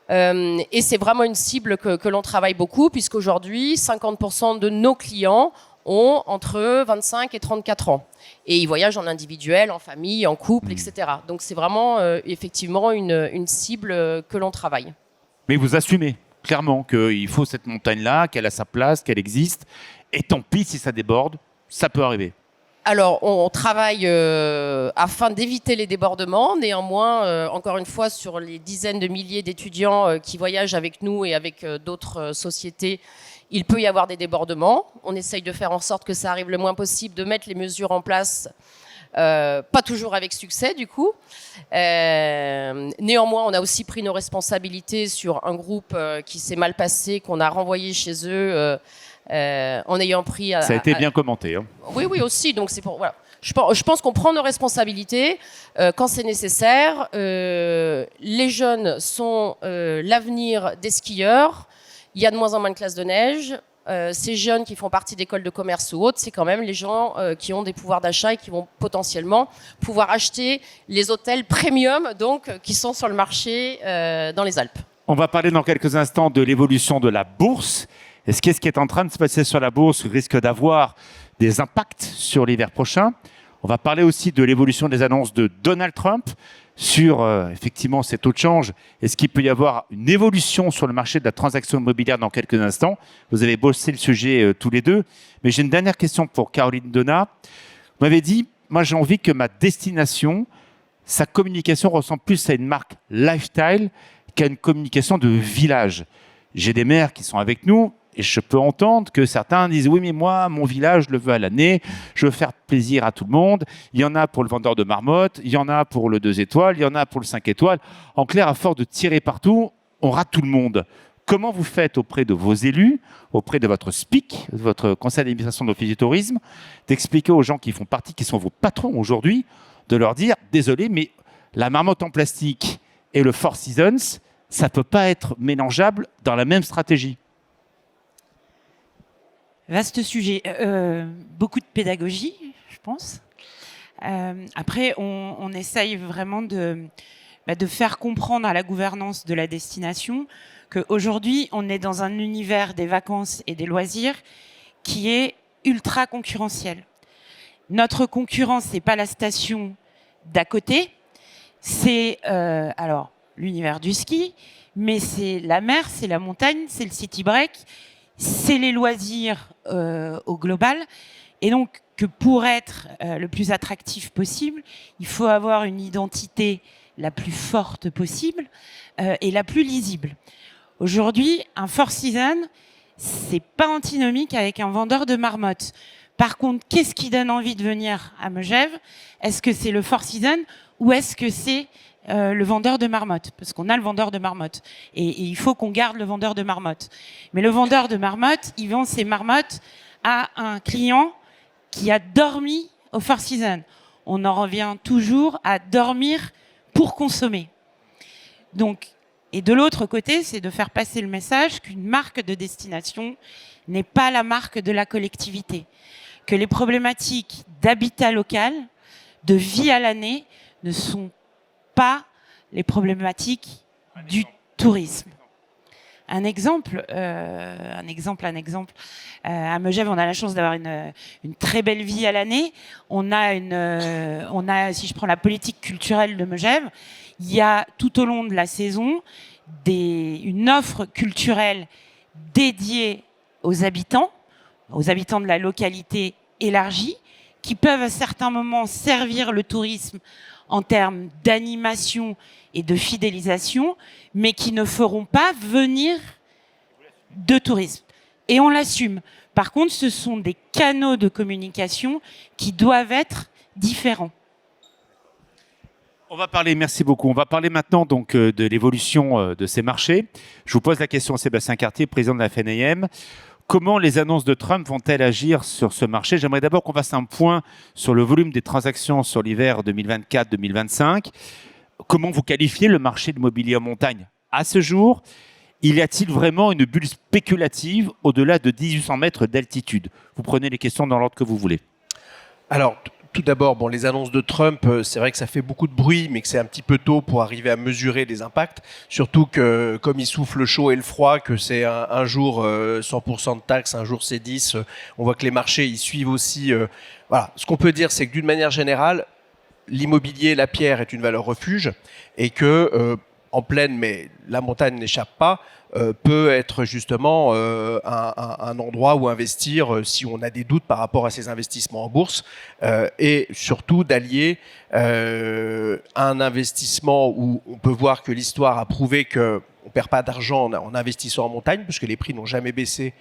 Et c'est vraiment une cible que l'on travaille beaucoup, puisqu'aujourd'hui, 50% de nos clients ont entre 25 et 34 ans. Et ils voyagent en individuel, en famille, en couple, etc. Donc c'est vraiment effectivement une cible que l'on travaille. Mais vous assumez clairement qu'il faut cette montagne-là, qu'elle a sa place, qu'elle existe. Et tant pis si ça déborde, ça peut arriver. Alors, on travaille afin d'éviter les débordements. Néanmoins, encore une fois, sur les dizaines de milliers d'étudiants qui voyagent avec nous et avec d'autres sociétés, il peut y avoir des débordements. On essaye de faire en sorte que ça arrive le moins possible, de mettre les mesures en place, pas toujours avec succès du coup. Néanmoins, on a aussi pris nos responsabilités sur un groupe qui s'est mal passé, qu'on a renvoyé chez eux en ayant pris... Ça a été bien commenté. Hein. Oui, aussi. Donc c'est pour... Voilà. Je pense qu'on prend nos responsabilités quand c'est nécessaire. Les jeunes sont l'avenir des skieurs. Il y a de moins en moins de classes de neige. Ces jeunes qui font partie d'écoles de commerce ou autres, c'est quand même les gens qui ont des pouvoirs d'achat et qui vont potentiellement pouvoir acheter les hôtels premium donc, qui sont sur le marché dans les Alpes. On va parler dans quelques instants de l'évolution de la bourse. Est-ce que ce qui est en train de se passer sur la bourse risque d'avoir des impacts sur l'hiver prochain? On va parler aussi de l'évolution des annonces de Donald Trump sur effectivement ces taux de change. Est-ce qu'il peut y avoir une évolution sur le marché de la transaction immobilière dans quelques instants? Vous avez bossé le sujet tous les deux. Mais j'ai une dernière question pour Caroline Donat. Vous m'avez dit, moi j'ai envie que ma destination, sa communication ressemble plus à une marque lifestyle qu'à une communication de village. J'ai des maires qui sont avec nous. Et je peux entendre que certains disent « Oui, mais moi, mon village, je le veux à l'année, je veux faire plaisir à tout le monde. Il y en a pour le vendeur de marmotte, il y en a pour le 2 étoiles, il y en a pour le 5 étoiles. » En clair, à force de tirer partout, on rate tout le monde. Comment vous faites auprès de vos élus, auprès de votre SPIC, de votre conseil d'administration de l'Office du tourisme, d'expliquer aux gens qui font partie, qui sont vos patrons aujourd'hui, de leur dire « Désolé, mais la marmotte en plastique et le Four Seasons, ça ne peut pas être mélangeable dans la même stratégie. » Vaste sujet. Beaucoup de pédagogie, je pense. Après, on essaye vraiment de faire comprendre à la gouvernance de la destination qu'aujourd'hui, on est dans un univers des vacances et des loisirs qui est ultra concurrentiel. Notre concurrence, c'est pas la station d'à côté, c'est alors l'univers du ski, mais c'est la mer, c'est la montagne, c'est le city break, c'est les loisirs au global. Et donc, que pour être le plus attractif possible, il faut avoir une identité la plus forte possible et la plus lisible. Aujourd'hui, un Four Seasons, c'est pas antinomique avec un vendeur de marmotte. Par contre, qu'est-ce qui donne envie de venir à Megève? Est-ce que c'est le Four Seasons ou est-ce que c'est le vendeur de marmotte? Parce qu'on a le vendeur de marmotte. Et il faut qu'on garde le vendeur de marmotte. Mais le vendeur de marmotte, il vend ses marmottes à un client qui a dormi au Four Seasons. On en revient toujours à dormir pour consommer. Donc, et de l'autre côté, c'est de faire passer le message qu'une marque de destination n'est pas la marque de la collectivité. Que les problématiques d'habitat local, de vie à l'année, ne sont pas les problématiques du tourisme. Un exemple. À Megève, on a la chance d'avoir une très belle vie à l'année. On a, si je prends la politique culturelle de Megève, il y a tout au long de la saison une offre culturelle dédiée aux habitants de la localité élargie, qui peuvent à certains moments servir le tourisme en termes d'animation et de fidélisation, mais qui ne feront pas venir de tourisme. Et on l'assume. Par contre, ce sont des canaux de communication qui doivent être différents. On va parler, merci beaucoup. On va parler maintenant donc de l'évolution de ces marchés. Je vous pose la question à Sébastien Cartier, président de la FNAIM. Comment les annonces de Trump vont-elles agir sur ce marché? J'aimerais d'abord qu'on fasse un point sur le volume des transactions sur l'hiver 2024-2025. Comment vous qualifiez le marché de l'immobilier en montagne à ce jour? Y a-t-il vraiment une bulle spéculative au-delà de 1800 mètres d'altitude? Vous prenez les questions dans l'ordre que vous voulez. Alors, tout d'abord, bon, les annonces de Trump, c'est vrai que ça fait beaucoup de bruit, mais que c'est un petit peu tôt pour arriver à mesurer les impacts. Surtout que, comme il souffle le chaud et le froid, que c'est un jour 100% de taxes, un jour c'est 10, on voit que les marchés, ils suivent aussi. Voilà. Ce qu'on peut dire, c'est que d'une manière générale, l'immobilier, la pierre est une valeur refuge et que en plaine, mais la montagne n'échappe pas, peut être justement un endroit où investir si on a des doutes par rapport à ses investissements en bourse et surtout d'allier un investissement où on peut voir que l'histoire a prouvé qu'on ne perd pas d'argent en investissant en montagne parce que les prix n'ont jamais baissé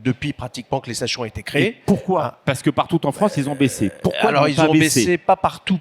depuis pratiquement que les stations ont été créées. Et pourquoi? Parce que partout en France, ils ont baissé. Pourquoi alors, ils ont baissé pas partout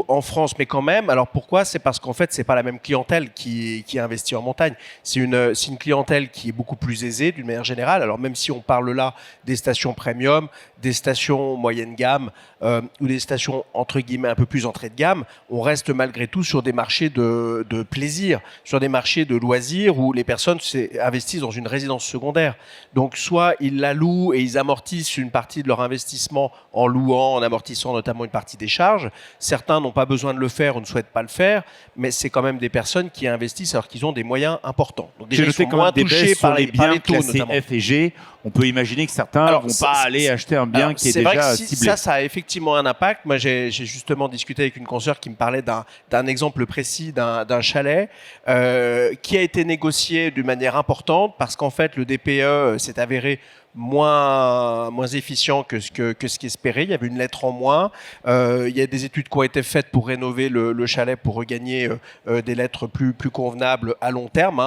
en France, mais quand même. Alors, pourquoi? C'est parce qu'en fait, c'est pas la même clientèle qui investit en montagne. C'est une clientèle qui est beaucoup plus aisée, d'une manière générale. Alors, même si on parle là des stations premium, des stations moyenne gamme ou des stations, entre guillemets, un peu plus entrée de gamme, on reste malgré tout sur des marchés de plaisir, sur des marchés de loisirs où les personnes investissent dans une résidence secondaire. Donc, soit ils la louent et ils amortissent une partie de leur investissement en louant, en amortissant notamment une partie des charges. Certains n'ont pas besoin de le faire ou ne souhaitent pas le faire, mais c'est quand même des personnes qui investissent alors qu'ils ont des moyens importants. Donc déjà, ils sont moins touchés par les taux, notamment. F et G. On peut imaginer que certains ne vont pas aller acheter un bien qui est déjà vrai que ciblé. Ça a effectivement un impact. Moi, j'ai justement discuté avec une consoeur qui me parlait d'un exemple précis d'un chalet qui a été négocié d'une manière importante parce qu'en fait, le DPE s'est avéré moins efficient que ce qu'espérait. Il y avait une lettre en moins. Il y a des études qui ont été faites pour rénover le chalet pour regagner des lettres plus convenables à long terme.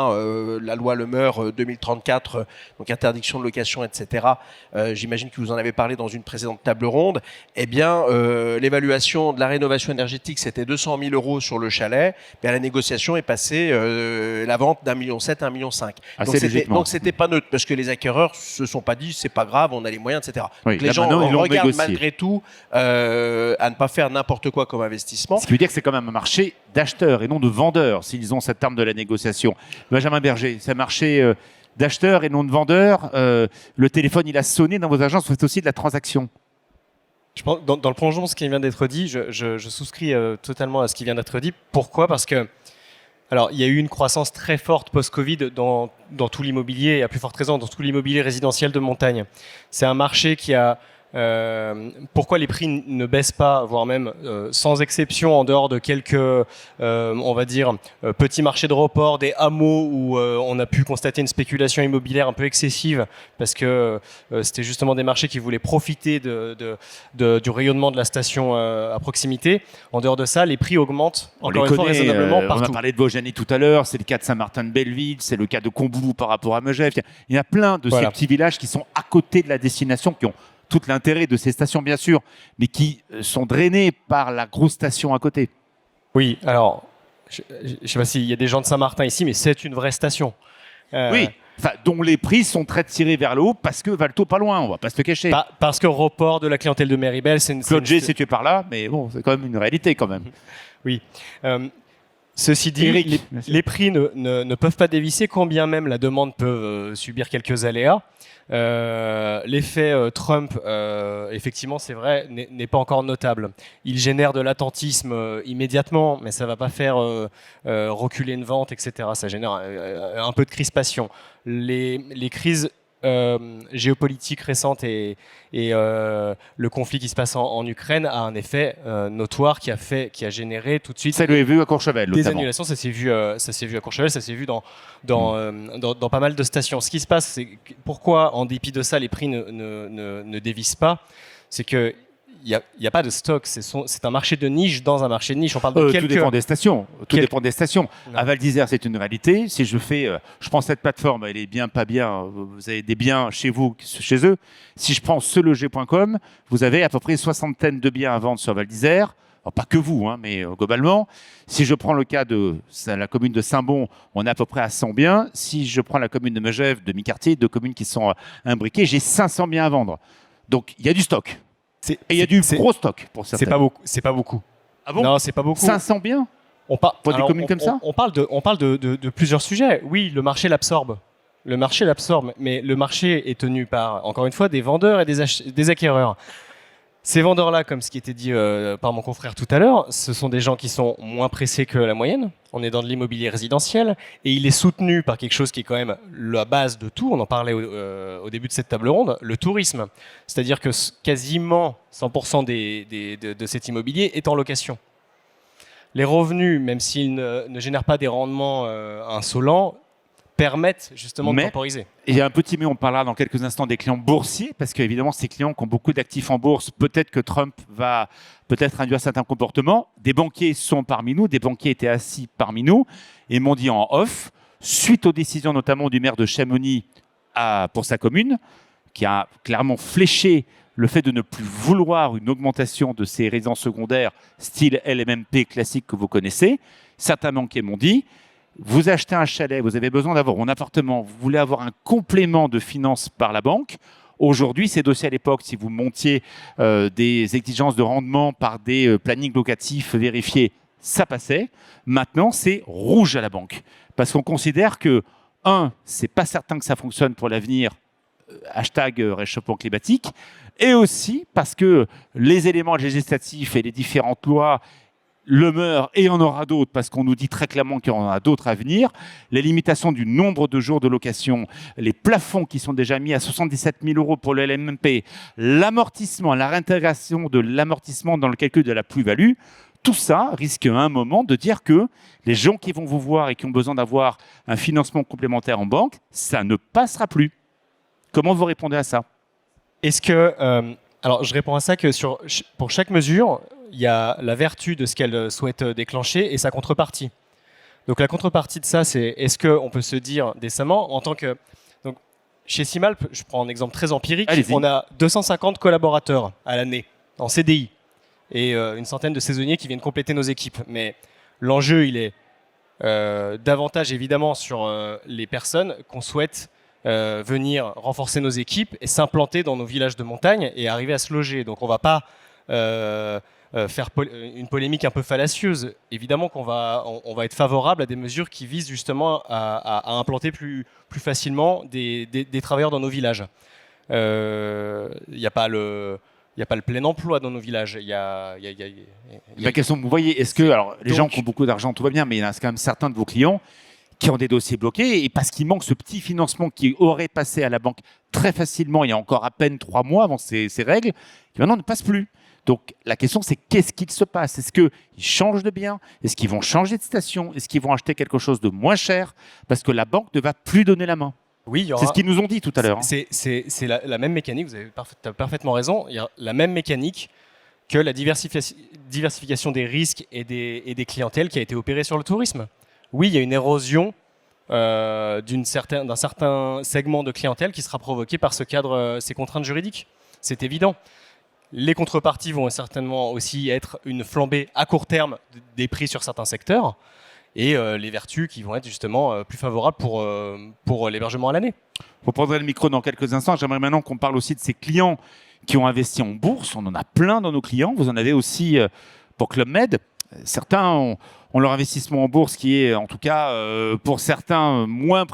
La loi Le Meur 2034, donc interdiction de location, etc. J'imagine que vous en avez parlé dans une précédente table ronde. Eh bien, l'évaluation de la rénovation énergétique, c'était 200 000 € sur le chalet. Et à la négociation est passée la vente d'1,7 million à 1,5 million. Donc c'était pas neutre parce que les acquéreurs se sont pas dit c'est pas grave, on a les moyens, etc. Oui, donc les gens regardent malgré tout à ne pas faire n'importe quoi comme investissement. Ce qui veut dire que c'est quand même un marché d'acheteurs et non de vendeurs s'ils ont cette arme de la négociation. Benjamin Berger, c'est un marché d'acheteurs et non de vendeurs. Le téléphone il a sonné dans vos agences, vous faites aussi de la transaction. Je pense, dans le prolongement de ce qui vient d'être dit, je souscris totalement à ce qui vient d'être dit. Pourquoi? Parce que alors, il y a eu une croissance très forte post-Covid dans tout l'immobilier, et à plus forte raison dans tout l'immobilier résidentiel de montagne. C'est un marché qui a... pourquoi les prix ne baissent pas, voire même sans exception, en dehors de quelques, on va dire, petits marchés de report, des hameaux où on a pu constater une spéculation immobilière un peu excessive, parce que c'était justement des marchés qui voulaient profiter du rayonnement de la station à proximité. En dehors de ça, les prix augmentent encore une fois raisonnablement partout. On a parlé de Vaujany tout à l'heure, c'est le cas de Saint-Martin-de-Belleville, c'est le cas de Combloux par rapport à Megève. Il y a plein de ces petits villages qui sont à côté de la destination, qui ont tout l'intérêt de ces stations, bien sûr, mais qui sont drainés par la grosse station à côté. Oui, alors, je ne sais pas s'il y a des gens de Saint-Martin ici, mais c'est une vraie station. Oui, dont les prix sont très tirés vers le haut parce que Valto pas loin, on va pas se le cacher. Parce que report de la clientèle de Méribel, c'est une... Claude G, si tu es par là, mais bon, c'est quand même une réalité quand même. Oui. Ceci dit, Eric, les prix ne peuvent pas dévisser, quand bien même la demande peut subir quelques aléas. L'effet Trump, effectivement, c'est vrai, n'est pas encore notable. Il génère de l'attentisme immédiatement, mais ça ne va pas faire reculer une vente, etc. Ça génère un peu de crispation. Les crises géopolitique récente et le conflit qui se passe en Ukraine a un effet notoire qui a généré tout de suite. Ça l'avez vu à Courchevel, des notamment. annulations. Ça s'est vu à Courchevel, ça s'est vu dans pas mal de stations. Ce qui se passe, c'est pourquoi, en dépit de ça, les prix ne dévissent pas, c'est que n'y a pas de stock. C'est un marché de niche dans un marché de niche. On parle de quelques... Tout dépend des stations. Dépend des stations. À Val d'Isère, c'est une réalité. Si je prends cette plateforme, elle est bien, pas bien. Vous avez des biens chez vous, chez eux. Si je prends seloger.com, vous avez à peu près 60 de biens à vendre sur Val d'Isère. Alors, pas que vous, mais globalement. Si je prends le cas de la commune de Saint-Bon, on est à peu près à 100 biens. Si je prends la commune de Megève, demi-quartier, 2 communes qui sont imbriquées, j'ai 500 biens à vendre. Donc, il y a du stock. Et il y a du gros stock pour certains. C'est pas beaucoup. Ah bon? Non, c'est pas beaucoup. 500 biens pour des communes comme ça? On parle de plusieurs sujets. Oui, le marché l'absorbe. Mais le marché est tenu par, encore une fois, des vendeurs et des acquéreurs. Ces vendeurs-là, comme ce qui était dit par mon confrère tout à l'heure, ce sont des gens qui sont moins pressés que la moyenne. On est dans de l'immobilier résidentiel et il est soutenu par quelque chose qui est quand même la base de tout. On en parlait au début de cette table ronde, le tourisme. C'est-à-dire que quasiment 100% de cet immobilier est en location. Les revenus, même s'ils ne génèrent pas des rendements insolents, permettent justement de temporiser. Il y a un petit mais, on parlera dans quelques instants des clients boursiers, parce qu'évidemment, ces clients qui ont beaucoup d'actifs en bourse, peut-être que Trump va peut-être induire certains comportements. Des banquiers sont parmi nous, des banquiers étaient assis parmi nous, et m'ont dit en off, suite aux décisions notamment du maire de Chamonix pour sa commune, qui a clairement fléché le fait de ne plus vouloir une augmentation de ces résidences secondaires, style LMNP classique que vous connaissez, certains banquiers m'ont dit, vous achetez un chalet, vous avez besoin d'avoir un appartement, vous voulez avoir un complément de finances par la banque. Aujourd'hui, ces dossiers à l'époque, si vous montiez des exigences de rendement par des plannings locatifs vérifiés, ça passait. Maintenant, c'est rouge à la banque. Parce qu'on considère que, c'est pas certain que ça fonctionne pour l'avenir, hashtag réchauffement climatique, et aussi parce que les éléments législatifs et les différentes lois le meurt, et il y en aura d'autres, parce qu'on nous dit très clairement qu'il y en a d'autres à venir, les limitations du nombre de jours de location, les plafonds qui sont déjà mis à 77 000 € pour le LMNP, l'amortissement, la réintégration de l'amortissement dans le calcul de la plus-value, tout ça risque à un moment de dire que les gens qui vont vous voir et qui ont besoin d'avoir un financement complémentaire en banque, ça ne passera plus. Comment vous répondez à ça? Est-ce que... alors, je réponds à ça que pour chaque mesure, il y a la vertu de ce qu'elle souhaite déclencher et sa contrepartie. Donc la contrepartie de ça, c'est est-ce qu'on peut se dire décemment, en tant que... Donc, chez Simalp, je prends un exemple très empirique, on a 250 collaborateurs à l'année en CDI et une centaine de saisonniers qui viennent compléter nos équipes. Mais l'enjeu, il est davantage évidemment sur les personnes qu'on souhaite venir renforcer nos équipes et s'implanter dans nos villages de montagne et arriver à se loger. Donc on ne va pas faire une polémique un peu fallacieuse. Évidemment qu'on va être favorable à des mesures qui visent justement à implanter plus facilement des travailleurs dans nos villages. Il n'y a pas le plein emploi dans nos villages. La question, vous voyez, est-ce que les gens qui ont beaucoup d'argent, tout va bien, mais il y en a quand même certains de vos clients qui ont des dossiers bloqués et parce qu'il manque ce petit financement qui aurait passé à la banque très facilement il y a encore à peine 3 mois avant ces règles, qui maintenant ne passe plus. Donc la question, c'est qu'est-ce qu'il se passe? Est-ce qu'ils changent de bien? Est-ce qu'ils vont changer de station? Est-ce qu'ils vont acheter quelque chose de moins cher? Parce que la banque ne va plus donner la main. Oui, c'est ce qu'ils nous ont dit tout à l'heure. C'est la même mécanique, vous avez parfaitement raison. Il y a la même mécanique que la diversification des risques et des clientèles qui a été opérée sur le tourisme. Oui, il y a une érosion d'un certain segment de clientèle qui sera provoquée par ce cadre, ces contraintes juridiques. C'est évident. Les contreparties vont certainement aussi être une flambée à court terme des prix sur certains secteurs et les vertus qui vont être justement plus favorables pour l'hébergement à l'année. Vous prendrez le micro dans quelques instants. J'aimerais maintenant qu'on parle aussi de ces clients qui ont investi en bourse. On en a plein dans nos clients. Vous en avez aussi pour Club Med. Certains ont leur investissement en bourse qui est, en tout cas, pour certains, moins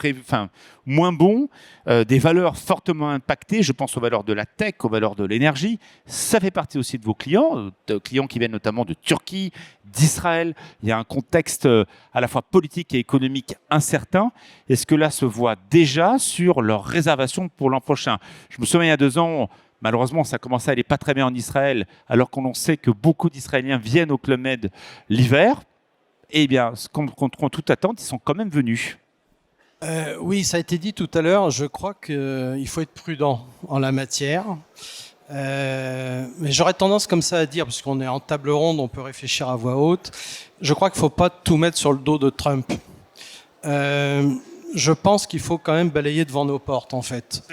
bon, des valeurs fortement impactées. Je pense aux valeurs de la tech, aux valeurs de l'énergie. Ça fait partie aussi de vos clients, clients qui viennent notamment de Turquie, d'Israël. Il y a un contexte à la fois politique et économique incertain. Est-ce que là se voit déjà sur leurs réservations pour l'an prochain? Je me souviens, il y a 2 ans, malheureusement, ça commençait à aller pas très bien en Israël, alors qu'on sait que beaucoup d'Israéliens viennent au Club Med l'hiver. Eh bien, contre toute attente, ils sont quand même venus. Oui, ça a été dit tout à l'heure. Je crois qu'il faut être prudent en la matière. Mais j'aurais tendance comme ça à dire, parce qu'on est en table ronde, on peut réfléchir à voix haute. Je crois qu'il ne faut pas tout mettre sur le dos de Trump. Je pense qu'il faut quand même balayer devant nos portes, en fait.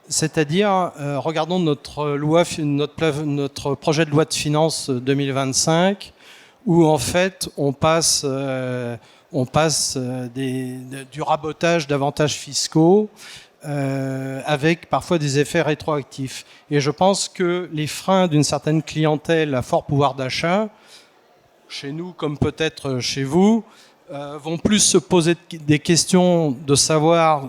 C'est-à-dire, regardons notre projet de loi de finances 2025, où en fait on passe du rabotage d'avantages fiscaux avec parfois des effets rétroactifs. Et je pense que les freins d'une certaine clientèle à fort pouvoir d'achat, chez nous comme peut-être chez vous, vont plus se poser des questions de savoir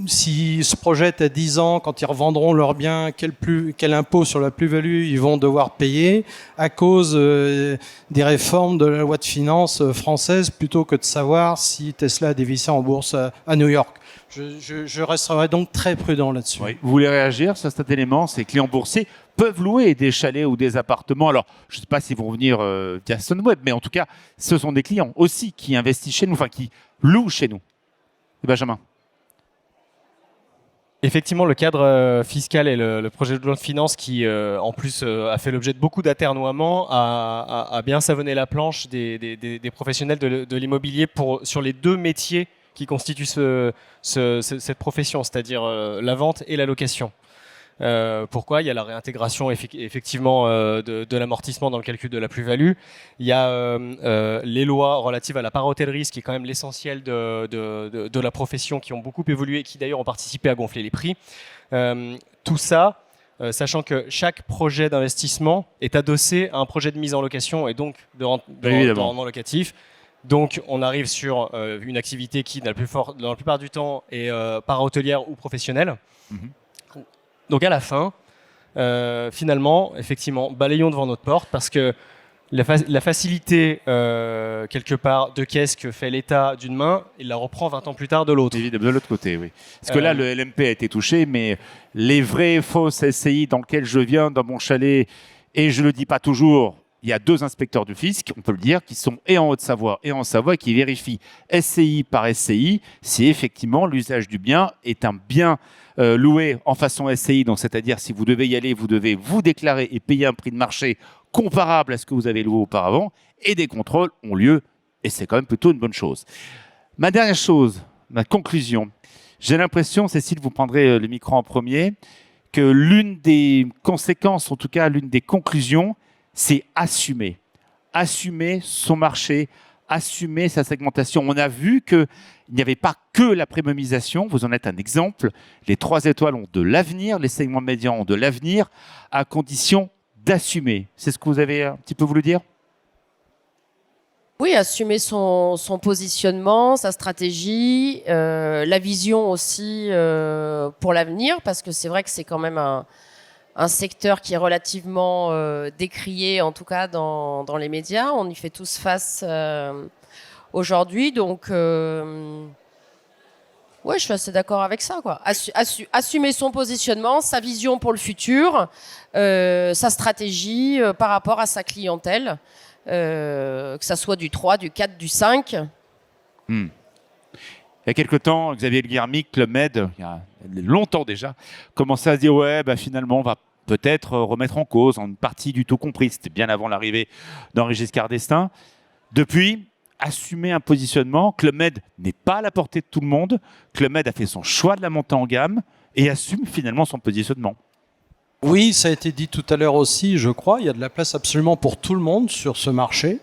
s'ils se projettent à 10 ans, quand ils revendront leurs biens, quel impôt sur la plus-value ils vont devoir payer à cause des réformes de la loi de finances française, plutôt que de savoir si Tesla a dévissé en bourse à New York. Je resterai donc très prudent là-dessus. Oui. Vous voulez réagir sur cet élément? Ces clients boursiers peuvent louer des chalets ou des appartements. Alors, je ne sais pas s'ils vont venir via Sunweb, mais en tout cas, ce sont des clients aussi qui investissent chez nous, enfin qui louent chez nous. Benjamin. Effectivement, le cadre fiscal et le projet de loi de finances qui, en plus, a fait l'objet de beaucoup d'atermoiements, a bien savonné la planche des professionnels de l'immobilier sur les deux métiers qui constituent cette profession, c'est-à-dire la vente et la location. Pourquoi? Il y a la réintégration effectivement de l'amortissement dans le calcul de la plus-value. Il y a les lois relatives à la part hôtellerie, ce qui est quand même l'essentiel de la profession, qui ont beaucoup évolué et qui d'ailleurs ont participé à gonfler les prix. Tout ça, sachant que chaque projet d'investissement est adossé à un projet de mise en location et donc de rendement locatif. Donc on arrive sur une activité qui, dans la plupart du temps, est para-hôtelière ou professionnelle. Donc à la fin, finalement, effectivement, balayons devant notre porte, parce que la facilité, quelque part, de caisse que fait l'État d'une main, il la reprend 20 ans plus tard de l'autre. De l'autre côté, oui. Parce que là, le LMP a été touché, mais les vraies fausses SCI dans lesquelles je viens, dans mon chalet, et je ne le dis pas toujours, il y a 2 inspecteurs du fisc, on peut le dire, qui sont et en Haute-Savoie et en Savoie, qui vérifient SCI par SCI si effectivement l'usage du bien est un bien loué en façon SCI. Donc, c'est-à-dire, si vous devez y aller, vous devez vous déclarer et payer un prix de marché comparable à ce que vous avez loué auparavant, et des contrôles ont lieu, et c'est quand même plutôt une bonne chose. Ma dernière chose, ma conclusion, j'ai l'impression, Cécile, vous prendrez le micro en premier, que l'une des conséquences, en tout cas l'une des conclusions, c'est assumer. Assumer son marché, assumer sa segmentation. On a vu qu'il n'y avait pas que la premiumisation, vous en êtes un exemple. Les 3 étoiles ont de l'avenir, les segments médians ont de l'avenir, à condition d'assumer. C'est ce que vous avez un petit peu voulu dire? Oui, assumer son positionnement, sa stratégie, la vision aussi pour l'avenir, parce que c'est vrai que c'est quand même un secteur qui est relativement décrié, en tout cas dans les médias. On y fait tous face aujourd'hui. Donc, ouais, je suis assez d'accord avec ça, quoi. Assumer son positionnement, sa vision pour le futur, sa stratégie par rapport à sa clientèle, que ça soit du 3, du 4, du 5. Il y a quelque temps, Xavier Le Guillermic, Club Med, il y a longtemps déjà, commençait à se dire ouais, bah, finalement, on va peut-être remettre en cause une partie du tout compris. C'était bien avant l'arrivée d'Henri Giscard d'Estaing. Depuis, assumer un positionnement. Club Med n'est pas à la portée de tout le monde. Club Med a fait son choix de la montée en gamme et assume finalement son positionnement. Oui, ça a été dit tout à l'heure aussi, je crois. Il y a de la place absolument pour tout le monde sur ce marché.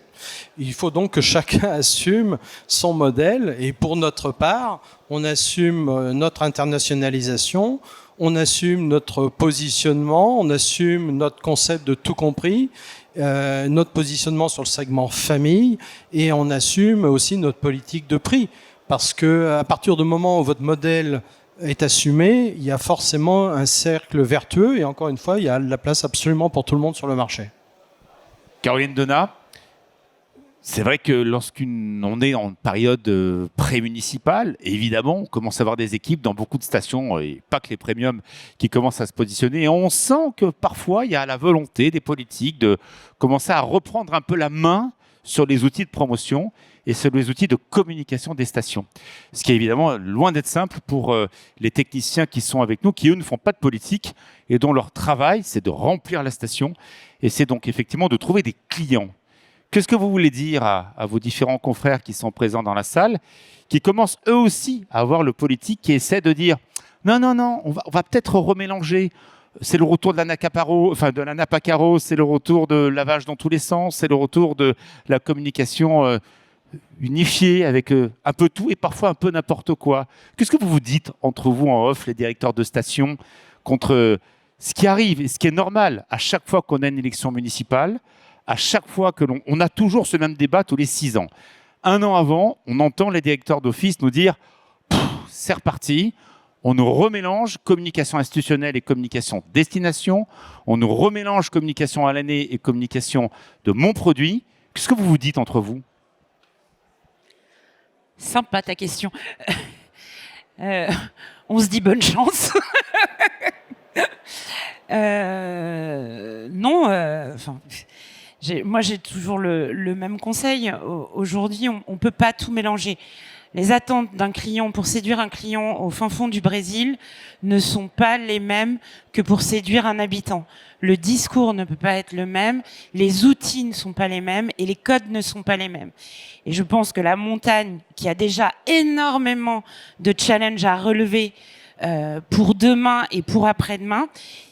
Il faut donc que chacun assume son modèle. Et pour notre part, on assume notre internationalisation, on assume notre positionnement, on assume notre concept de tout compris, notre positionnement sur le segment famille, et on assume aussi notre politique de prix. Parce que à partir du moment où votre modèle est assumé, il y a forcément un cercle vertueux, et encore une fois, il y a de la place absolument pour tout le monde sur le marché. Caroline Donat, c'est vrai que lorsqu'on est en période pré-municipale, évidemment, on commence à avoir des équipes dans beaucoup de stations, et pas que les premiums, qui commencent à se positionner. Et on sent que parfois, il y a la volonté des politiques de commencer à reprendre un peu la main sur les outils de promotion. et sur les outils de communication des stations. Ce qui est évidemment loin d'être simple pour les techniciens qui sont avec nous, qui eux ne font pas de politique et dont leur travail c'est de remplir la station et c'est donc effectivement de trouver des clients. Qu'est-ce que vous voulez dire à vos différents confrères qui sont présents dans la salle, qui commencent eux aussi à avoir le politique, qui essaie de dire non, on va peut-être remélanger. C'est le retour de la nappe à carreaux, c'est le retour de lavage dans tous les sens, c'est le retour de la communication unifiée avec un peu tout et parfois un peu n'importe quoi. Qu'est-ce que vous vous dites entre vous en off, les directeurs de station, contre ce qui arrive et ce qui est normal à chaque fois qu'on a une élection municipale, à chaque fois que on a toujours ce même débat tous les 6 ans. 1 an avant, on entend les directeurs d'office nous dire « c'est reparti ». On nous remélange communication institutionnelle et communication destination. On nous remélange communication à l'année et communication de mon produit. Qu'est-ce que vous vous dites entre vous? Sympa ta question. On se dit bonne chance. Moi j'ai toujours le même conseil. Aujourd'hui, on ne peut pas tout mélanger. Les attentes d'un client pour séduire un client au fin fond du Brésil ne sont pas les mêmes que pour séduire un habitant. Le discours ne peut pas être le même, les outils ne sont pas les mêmes et les codes ne sont pas les mêmes. Et je pense que la montagne, qui a déjà énormément de challenges à relever pour demain et pour après-demain,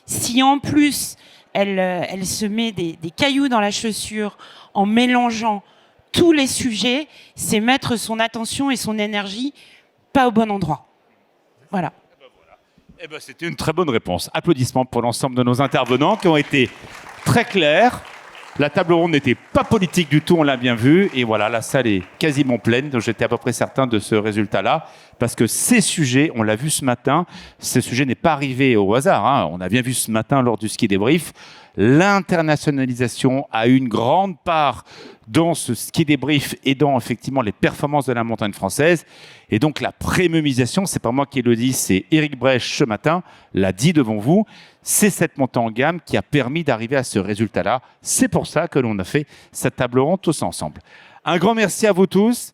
si en plus elle se met des cailloux dans la chaussure en mélangeant tous les sujets, c'est mettre son attention et son énergie pas au bon endroit. Voilà. C'était une très bonne réponse. Applaudissements pour l'ensemble de nos intervenants qui ont été très clairs. La table ronde n'était pas politique du tout, on l'a bien vu. Et voilà, la salle est quasiment pleine. Donc j'étais à peu près certain de ce résultat-là. Parce que ces sujets, on l'a vu ce matin, ce sujet n'est pas arrivé au hasard. Hein. On a bien vu ce matin lors du ski débrief. L'internationalisation a une grande part dans ce ski débrief et dans effectivement les performances de la montagne française. Et donc la premiumisation, c'est pas moi qui le dis, c'est Éric Brèche ce matin, l'a dit devant vous. C'est cette montée en gamme qui a permis d'arriver à ce résultat-là. C'est pour ça que l'on a fait cette table ronde tous ensemble. Un grand merci à vous tous.